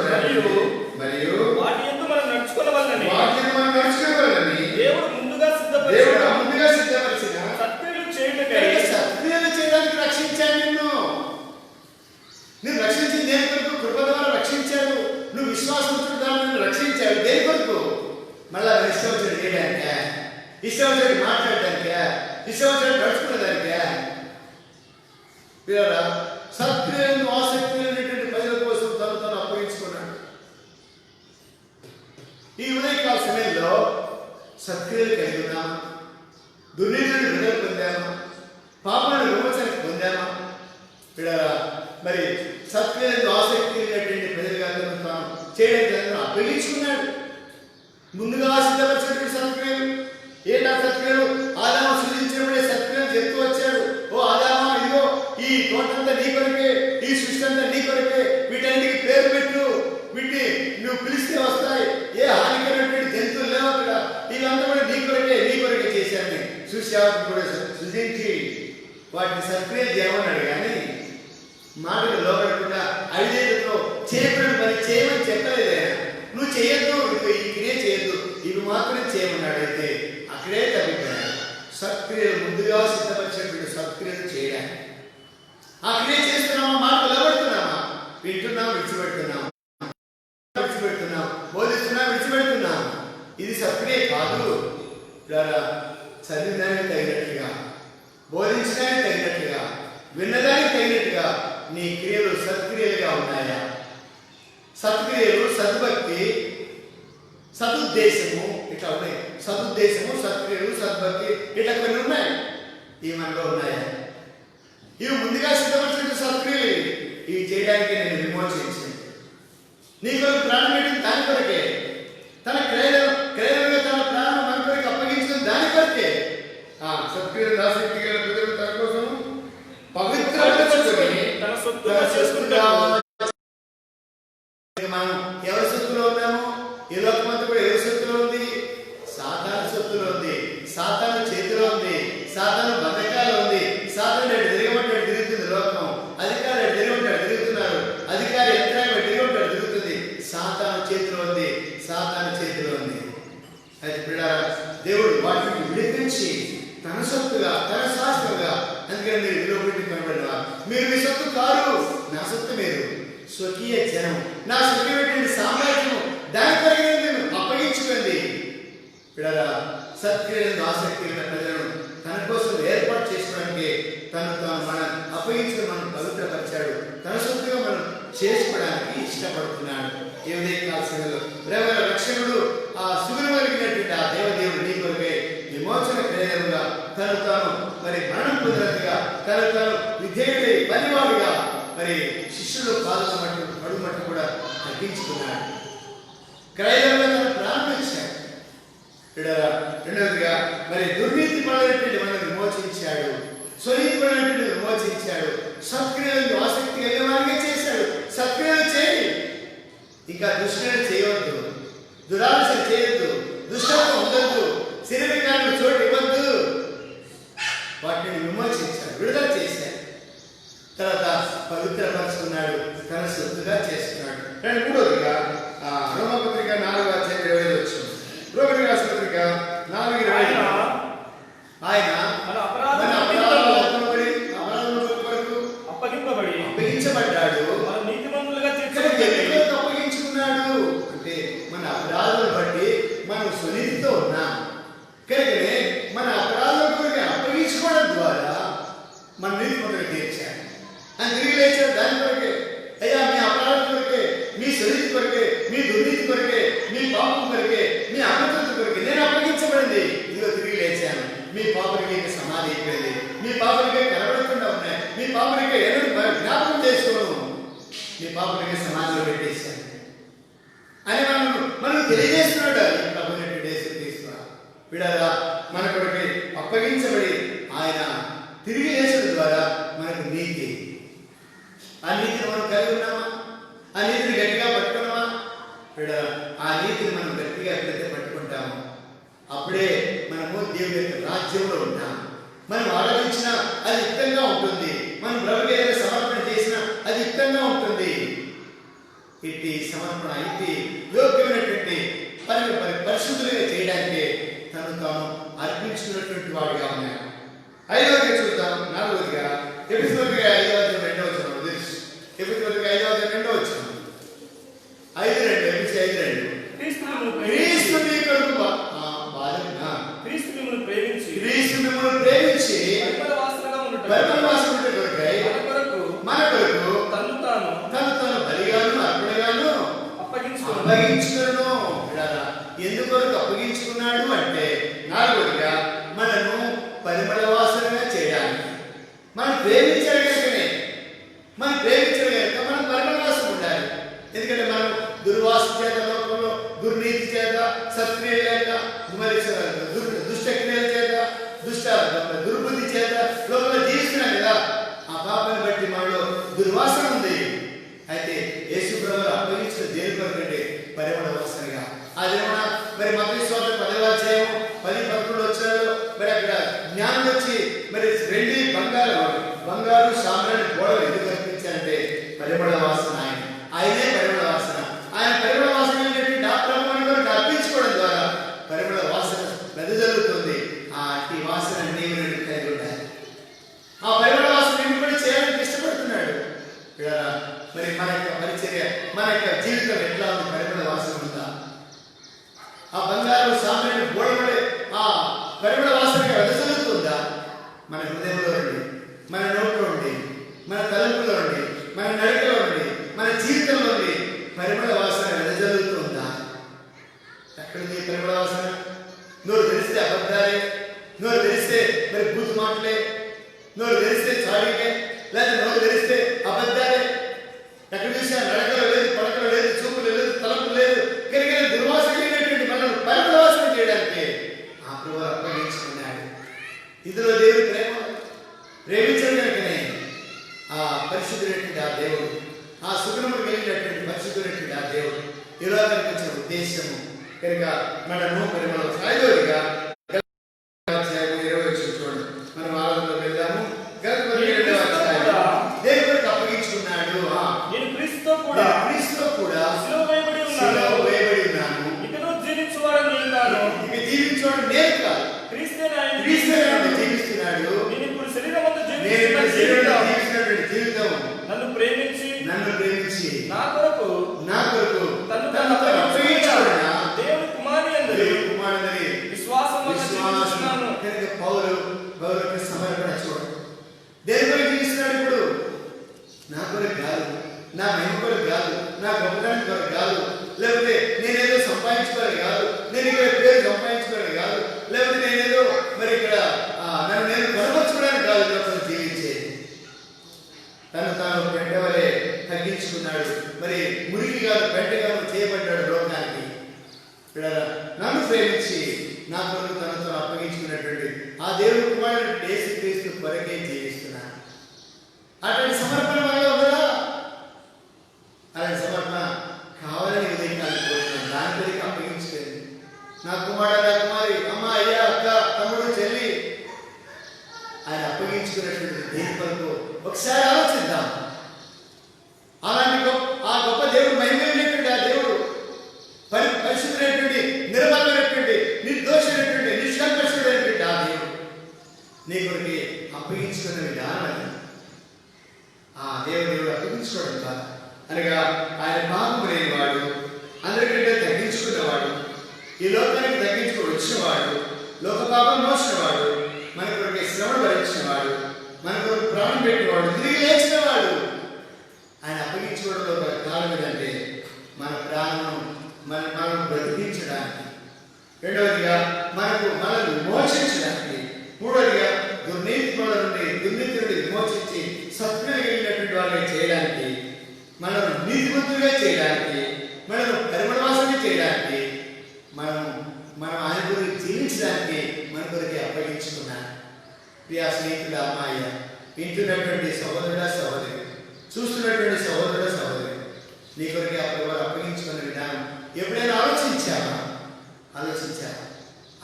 మరియు వాటి యందు మనం నడుచుకోవాలని దేవుడు ముందుగా సిద్ధపరిచిన సత్క్రియలు చేయుటకై సత్క్రియలు చేయడానికి రక్షించాడు నిన్ను. నేను రక్షించింది దేని కొరకు? కృప ద్వారా రక్షించాడు. నువ్వు విశ్వాసంతో నిన్ను రక్షించాడు. దేని కొరకు? మళ్ళా ఇష్టం వచ్చాడు చేయడానికే, ఇష్టం వచ్చాడు మాట్లాడడానికే, ఇష్టం వచ్చాడు నడుచుకునేదానికే. పిల్లరా, సత్క్రియలను ఆసక్తి లేనటువంటి ప్రజల కోసం తను అప్పగించుకున్నాడు. ఈ ఉదయకాల సమయంలో సత్క్రియలు కలిగి ఉన్నామా? దుర్నీతులను విడుదల పొందామా? పాపాలను విమోచన పొందామా? పిల్లరా, మరి సత్క్రియలను ఆసక్తి లేనటువంటి ప్రజలుగా తాను చేయడానికి అప్పగించుకున్నాడు. ముందుగా సిద్ధపరిచినటువంటి సత్క్రియలు ఏంటా సత్క్రియలు? ఆదాము సృజించినప్పుడే సత్క్రియలు చెప్తూ వచ్చాడు. ఓ ఆదామా, ఇదిగో ఈ తోటంతా నీ కొరకే, ఈ సృష్టి అంతా నీ కొరకే, వీటన్నిటికి పేరు పెట్టు, వీటిని నువ్వు పిలిస్తే వస్తాయి, ఏ హానికరమైనటువంటి జంతువులు లేవు అక్కడ, ఇదంతా కూడా నీ కొరకే చేశాను. సృష్టి కూడా సృజించి వాటిని సత్క్రియలు చేయమన్నాడు. కానీ మాటలు లోపడకుండా ఐదేళ్లతో చేయకుండా పని చేయమని చెప్పలేదే. నువ్వు చేయొద్దు, ఈ క్రియ చేయొద్దు, ఇవి మాత్రమే చేయమన్నాడు. అయితే అక్కడే తప్పిపోయాడు. సత్క్రియలు ముందుగా సిద్ధపరిచినటువంటి సత్క్రియలు చేయడానికి. ఆ క్రియ చేస్తున్నామా? మాట నిలబడుతున్నామా? వింటున్నాం, విడిచిపెడుతున్నాం, బోధిస్తున్నాం, విడిచిపెడుతున్నాం. ఇది సత్క్రియ కాదు. చదివినానికి తగినట్టుగా, బోధించడానికి తగినట్టుగా, విన్నదానికి తగినట్టుగా నీ క్రియలు సత్క్రియలుగా ఉన్నాయా? సత్క్రియలు, సద్భక్తి, సదుద్దేశము ఇట్లా ఉన్నాయి. సదుద్దేశము, సత్క్రియలు, సద్భక్తి ఇట్లా కొన్ని ఉన్నాయి. ఇవి మనలో ఉన్నాయా? ఇవి ముందుగా సిద్ధపరిచిన సత్క్రియలు. ఇవి చేయడానికి నేను విమోచించాను. నీ కొరకు ప్రాణం పెట్టింది దాని కొరకే. తన క్రయలుగా తన ప్రాణం మన కొరకు అప్పగించిన దాని కొరకే. సత్క్రియలు ఆసక్తి గల ప్రజలు తన కోసం పవిత్రపరచుకొని తన సొత్తుగా చేసుకుంటారు. మనం ఎవరి సొత్తులో ఉన్నాము? ఈ లోకమంతా కూడా ఎవరి సొత్తులో ఉంది? సాతాను సొత్తులో ఉంది, సాతాను చేతిలో ఉంది, సాతాను బంధకాలు ఉంది. సాతాను తిరగమంటాడు, తిరుగుతుంది లోకం. అధికారి తిరగమంటాడు, తిరుగుతున్నారు. అధికారి యంత్రాంగం తిరగమంటాడు, తిరుగుతుంది. సాతాను చేతిలో ఉంది, సాతాను చేతిలో ఉంది. అయితే పిల్లారా, దేవుడు వాటిని విడిపించి తన సొత్తుగా, తన శాస్త్రంగా, అందుకని మీరు విలువబెట్టి కనబడినా మీరు మీ సొత్తు కారు, నా సొత్తు మీరు. స్వకీయ జనం, నా స్వకీయమైన సామ్రాజ్యము, దాని కొరకు నేను అప్పగించుకుంది. పిల్లరా, సత్క్రియలను ఆసక్తి ఉన్న ప్రజలను తన కోసం ఏర్పాటు చేసుకోవడానికి తాను మనం అప్పగించుకుని మనం పవిత్రపరిచాడు. తన సొత్తుగా మనం చేసుకోవడానికి ఇష్టపడుతున్నాడు. ఏ ఉదయకాల సమయంలో ప్రేమల రక్షకుడు, ఆ సుగురు కలిగినటువంటి ఆ దేవదేవుడు నీ కొరకే విమోచన క్రియలుగా తాను మరి మరణం పొందినట్టుగా, తాను విధేయుడై పనివాడుగా మరి శిష్యులు పాదల మట్టు, అడుగు మట్టు కూడా తగ్గించుకున్నాడు. క్రయంగా తను ప్రారంభించాడు. రెండవదిగా మరి దుర్నీతి పడినటువంటి మనం విమోచించాడు, స్వనీతి పడినటువంటి విమోచించాడు. సత్క్రియలను ఆసక్తి కలిగినవాడిగా చేశాడు. సత్క్రియలు చేయి, ఇంకా దుష్క్రియలు చేయవద్దు, దురాలోచన చేయొద్దు, దుష్టత్వం ఉండద్దు, శరీరకాలను చోటు ఇవ్వద్దు. వాటిని విమోచించాడు, విడుదల చేశాడు. తర్వాత పవిత్రపరుచుకున్నాడు, తన సొత్తుగా చేసుకున్నాడు. మూడవదిగా రోమపత్రిక 4వ అధ్యాయం 25 వచ్చింది. రోమపత్రిక 4:25 ఆయన మన అప్పగించబడ్డాడు, అప్పగించుకున్నాడు. అంటే మన అపరాధాలను బట్టి మనం సునీతితో ఉన్నాం కనుకనే మన అపరాధాల కొరకు అప్పగించుకోవడం ద్వారా మన నీతి మొదలు తీర్చాడు. అని తిరిగి లేచాడు దాని కొరకే. అయ్యా, మీ అపరాధం కొరకే, మీ సునీతి కొరకే, మీ దుర్నీతి కొరకే, మీ పాపం కొరకే, మీ అపవిత్రత కొరకే నేను అప్పగించబడింది. ఇదిగో తిరిగి లేచాను. మీ పాపరికే సమాధి అయిపోయింది, మీ పాపరికే కనబడకుండా ఉన్నాయి, మీ పాపరికే ఎన్నడూ జ్ఞాపకం చేసుకోను. నీ పాపలకి సమాధిలో పెట్టేశాను అని మనం తెలియజేస్తున్నాడు. ప్రభుత్వ తీసుకున్నా విడారా మన కొడుకు అప్పగించబడి ఆయన తిరిగి లేచడం ద్వారా మనకు నీతి, ఆ నీతిని మనం కలిగి ఉన్నామా? ఆ నీతిని గట్టిగా పట్టుకున్నామా? విడారా ఆ నీతిని మనం గట్టిగా ఎప్పుడైతే పట్టుకుంటామో అప్పుడే మనము దేవుని యొక్క రాజ్యంలో ఉంటాం. మనం ఆలోచించినా అది యుక్తంగా ఉంటుంది, మనం ప్రభువుకి ఏదైనా సమర్పణ చేసినా అది యుక్తంగా ఉంటుంది. ఇట్టి సమర్పణ ఇట్టి యోగ్యమైనటువంటి పరిశుద్ధులుగా చేయడానికి తను తాను అర్పించుకున్నటువంటి వాడిగా ఉన్నాడు. 5వదిగా చూద్దాం. 4వదిగా ఎఫెసీయులకు 5:2 ఎఫెసీయులకు 5:2 5:2 క్రీస్తు మీ కొరకు క్రీస్తు మిమ్మల్ని ప్రేమించి పరిమళవాసనగా కొరకై మన కొరకు తను తాను బలిగాను అర్పణగాను అప్పగించుకున్నాను. ఎందుకొరకు అప్పగించుకున్నాడు అంటే 4వదిగా మనను పరిమళ వాసనగా చేయడానికి. మనం ప్రేమించాడు కనుకనే మనం పరిమళ వాసన ఉండాలి. ఎందుకంటే మనం దుర్వాసన చేత లోకంలో దుర్నీతి చేత సత్క్రియల చేత మరి దుష్టక్రియల చేత దుర్బుద్ధి చేత లోకంలో జీవిస్తున్నాం కదా. ఆ పాపాన్ని బట్టి మనలో దుర్వాసన ఉంది. అయితే యేసు ప్రభువును అప్పగించిన దేని కొరకంటే పరిమళ వాసనగా. అదేమన్నా మరి మత్తయి సువార్త 10వ అధ్యాయం 10-11 వచనాల్లో మరి అక్కడ జ్ఞానం వచ్చి మరి వెండి బంగారు సామ్రాణి గోడలు ఎందుకు కనిపించారంటే పరిమళ వాసన. ఆయనే పరిమళ వాసన. ఆయన పరిమళ వాసన అర్పించుకోవడం ద్వారా పరిమళ వాసన వెదజల్లుతుంది. ఈ వాసన నీవు కలిగి ఉండాలి. ఆ పరిమళ వాసన కూడా చేయాలని ఇష్టపడుతున్నాడు. మరి మన యొక్క పరిచర్య మన యొక్క జీవితం ఎట్లా ఉంది? పరిమళ వాసన ఉందా? ఆ బంగారు సామ్రాణి గోడబడే ఆ పరిమళ వాసనగా వెదజల్లుతుందా? మన హృదయంలో ఉండి, మన నోట్లో ఉండి, మన తలంపులో ఉండి, మన నడకలో ఉండి, మన జీవితంలో ఉండి పరిమళ వాసన వెదజల్లుతుందా? ఎక్కడుంది పరిమళ వాసన? నోరు తెరిస్తే అబద్ధాలే, నోరు తెరిస్తే మరి బూతు మాటలే, నోరు తెరిస్తే చాడీలే, లేదా నోరు తెరిస్తే అబద్ధాలే. ఎక్కడ చూసినా నడకలు లేదు, పడకలు లేదు, చూపులు లేదు, తలంపు లేదు. కనుక దుర్వాసన లేనటువంటి మనం పరిమళ వాసన చేయడానికి ఆ ప్రభువు అప్పగించుకున్నాడు. ఇందులో దేవుడు ప్రేమించడం కనుకనే ఆ పరిశుద్ధుడైనటువంటి ఆ దేవుడు, ఆ సుగుణములు కలిగినటువంటి పరిశుద్ధుడైనటువంటి ఆ దేవుడు ఈ లోకానికి వచ్చిన ఉద్దేశము కనుక మనము పరిమళ. 5వదిగా 20 చూడండి. మనం ఆలోచనలో వెళ్దాము. దేవుడికి అప్పగించుకున్నాడు. నేను క్రీస్తుతో కూడా సిలువ వేయబడి ఉన్నాను. ఇక జీవించువాడు నేను కాదు, క్రీస్తే జీవిస్తున్నాడు. నేను ఇప్పుడు శరీరమంతా జీవిస్తున్నటువంటి జీవితం నన్ను ప్రేమించి నా కొరకు తను అప్పగించుకున్న దేవుని కుమారుని విశ్వాసం పౌరులకు సమర్పణ చూడండి. దేని కొరకు జీవిస్తున్నాడు? ఇప్పుడు నా కొరకు కాదు, నా మహిమ కొరకు కాదు, నా గొప్పతనం కొరకు కాదు, లేకపోతే నేనేదో సంపాదించుకోవాలి కాదు, నేను ఇక్కడ పేరు సంపాదించుకోవాలి కాదు, లేకపోతే నేనేదో మరి ఇక్కడ నన్ను నేను కనపరచుకోవడానికి కాదు. లోపల జీవించేది తను తాను పెంటవలే తగ్గించుకున్నాడు. మరి మురికి కాదు పెంటగాను చేయబడ్డాడు లోకానికి. నన్ను ప్రేమించి నా కొరకు తనతో అప్పగించుకున్నటువంటి ఆ దేవుని కుమారుడు యేసుక్రీస్తు కొరకే జీవిస్తున్నాను. అటువంటి సమర్పణ వల్ల ఉందా? అలాంటి సమర్పణ కావాలని ఉదయకాలను కోరుతున్నాను. దాని కొరకు అప్పగించుకోండి. నా కుమారుడు, నా కుమారి, అమ్మ, అయ్యా, అక్క, తమ్ముడు, చెల్లి ఆయన అప్పగించుకున్నటువంటి దేని కొరకు ఒకసారి ఆలోచిద్దాం. అలాంటి ఆ గొప్ప దేవుడు, మహిమైనటువంటి ఆ దేవుడు, పరిశుద్ధమైనటువంటి, నిర్మలమైనటువంటి, నిర్దోషమైనటువంటి, నిష్కల్మషుడైనటువంటి ఆ దేవుడు నీ కొరికి అప్పగించుకున్న విధానం ఆ దేవుడు అప్పగించుకోవడం కాదు. అనగా ఆయన పాపం లేనివాడు, అందరికంటే తగ్గించుకున్నవాడు, ఈ లోకానికి తగ్గించుకు వచ్చినవాడు, లోక పాపం మోసినవాడు, మన కొరకు శ్రమ భరించినవాడు, మన కొరకు ప్రాణం పెట్టినవాడు, తిరిగి లేచినవాడు. ఆయన అప్పగించుకోవడంలో ఒక కారణం ఏంటంటే మన ప్రాణం మనం బ్రతికించడానికి, రెండవదిగా మనల్ని విమోచించడానికి, మూడవదిగా దుర్నీతి నుండి విమోచించి సత్క్రియ కలిగినటువంటి వాళ్ళని చేయడానికి, మనం నీతిమంతులుగా చేయడానికి, మనం పరిమళవాసన చేయడానికి, మనం ఆయన గురించి జీవించడానికి మన కొరికి అప్పగించుకున్నాను. ప్రియా స్నేహితుల అమ్మాయి, వింటున్నటువంటి సహోదరుడా సహోదరి, చూస్తున్నటువంటి సహోదరుడా సహోదరి, నీ కొరికి అప్పగించుకున్న విధానం ఎప్పుడైనా ఆలోచించావా?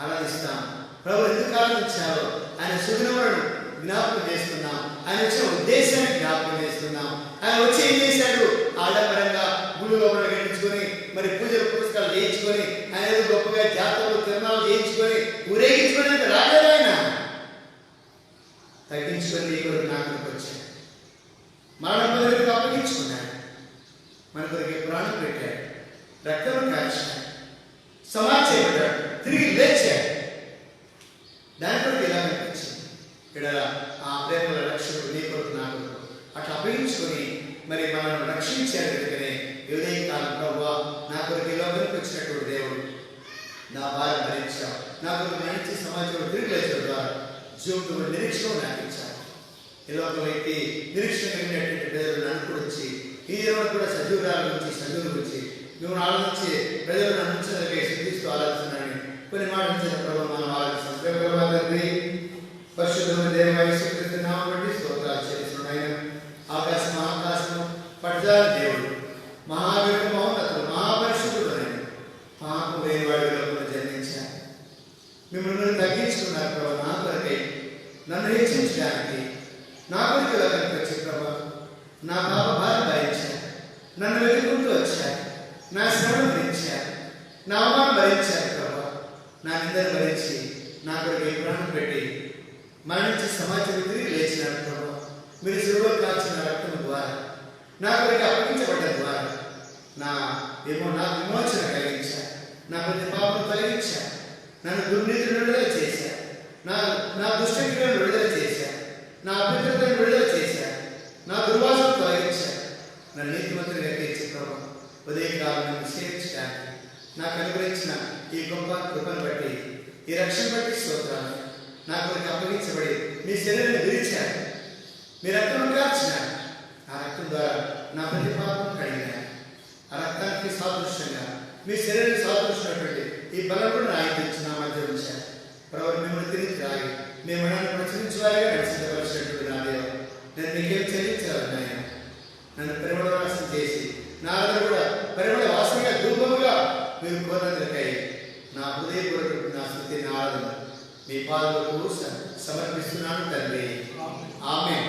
ఆలోచిస్తాం. ప్రభు ఎందుకు ఆలోచించారో ఆయన సుగుణములను జ్ఞాపకం చేస్తున్నాం. ఆయన వచ్చిన ఉద్దేశాన్ని జ్ఞాపకం చేస్తున్నాం. ఆయన వచ్చి ఏం చేశాడు? ఆడంబరంగా గుళ్ళు లోపల గడించుకొని, మరి పూజలు పురస్కారాలు చేయించుకొని, ఆయన గొప్పగా జాతరలు తిరణాలు చేయించుకొని ఊరేగించుకొని రాలేదు. ఆయన తగ్గించుకొని నీ కొరకు నా కొరకు వచ్చాడు. మరణ పదవికి అప్పగించుకున్నాడు. మన కొరకు ప్రాణం పెట్టాడు, రక్తం కాల్చాడు, సమాధి చేయబడ్డాడు, తిరిగి లేచాడు. దాని కొరకు ఎలా అనిపించింది? ఇక్కడ ఆ ప్రేమల రక్షకుడు నీ కొరకు నా కొరకు అట్లా అప్పగించుకొని మరి మనల్ని రక్షించాడు. కనుకనే ఉదయం కాలం ప్రభువా నా కొరకు ఈ లోకానికి వచ్చినటువంటి దేవుడు నా భారం భరించావు, నా కొరకు మంచి సమాజంలో తిరిగి లేచడం ద్వారా జీవితంలో నిరీక్షణ నాకు ఇచ్చారు. ఈ లోకంలో నిరీక్షణ కలిగినటువంటి ప్రజలు నన్ను కూడా వచ్చి ఈ దేవుడు కూడా సజీవురాల నుంచి సజీవుల గురించి మేము ఆలోచించి ప్రజలు నన్ను సిద్ధిస్తూ ఆలోచిస్తున్నాను. కొన్ని మాటలు ప్రభావం మనం ఆలోచిస్తాం. పరిశుద్ధమైన దేవాయసు నామం బట్టి స్తోత్రాలు చేస్తున్నాయి. ఆకాశం ఆకాశం పట్టాల దేవుడు, మహావీరుడు, మహోన్నతుడు, మహాపరిశుద్ధుడు ఆయన పాపం లేని వాడి లోపల జన్మించారు. మిమ్మల్ని తగ్గించుకున్నారు ప్రభావ నా కొరకై, నన్ను హెచ్చించడానికి, నా కొరకు లోకానికి వచ్చే ప్రభావ నా పాప భారం భరించారు, నన్ను వెతుకుంటూ వచ్చారు, నా శ్రమను భరించారు, నా అవమానం భరించారు ప్రభావ, నా నిందను భరించి నా కొరకు ప్రాణం పెట్టి మరణించి సమాజం తిరిగి లేచినారు ప్రభావ. మీరు శిలువలో కాల్చిన రక్తం ద్వారా నా కొరకు అప్పగించబడ్డ ద్వారా నాకు విమోచన కలిగించారు, నా ప్రతి పాపం తొలగించారు, నన్ను దుర్నీతిని విడుదల చేశారు, నా దుష్టక్రియలను విడుదల చేశారు, నా అభ్యంతరాలను విడుదల చేశారు, నా దుర్వాసన తొలగించారు, నా నీతిమంతుడిగా తీర్చి ప్రభావ ఉదయకాలం నన్ను సేవించడానికి నాకు అనుగ్రహించిన ఈ గొప్ప కృపను బట్టి, ఈ రక్షణ బట్టి స్తోత్రాలు. నా కొరకు అప్పగించబడి మీ శరీరాన్ని విరిచారు, మీ రక్తం కార్చినారు. ఆ రక్తం ద్వారా నా ప్రతి పాపం కడిగినారు. ఆ రక్తానికి సాదృశ్యంగా మీ శరీరానికి సాదృశ్యమైనటువంటి ఈ బలం కూడా రాయించి నా మధ్య ఉంచారు. ప్రభు మిమ్మల్ని తిరిగి రాయి మీ మనాన్ని ప్రచురించేవారిగా నడిచించవలసినటువంటి నా దేవ, నేను మీకేం చెల్లించాలని ఆయన నన్ను పరిమళ వాసన చేసి నా దగ్గర కూడా పరిమళ వాసనగా ధూపముగా మీరు కోరినందుకై నా హృదయపూర్వక నా స్తుతి, నా ఆరాధన మీ పాదములకు సమర్పిస్తున్నాను తండ్రి. ఆమేన్.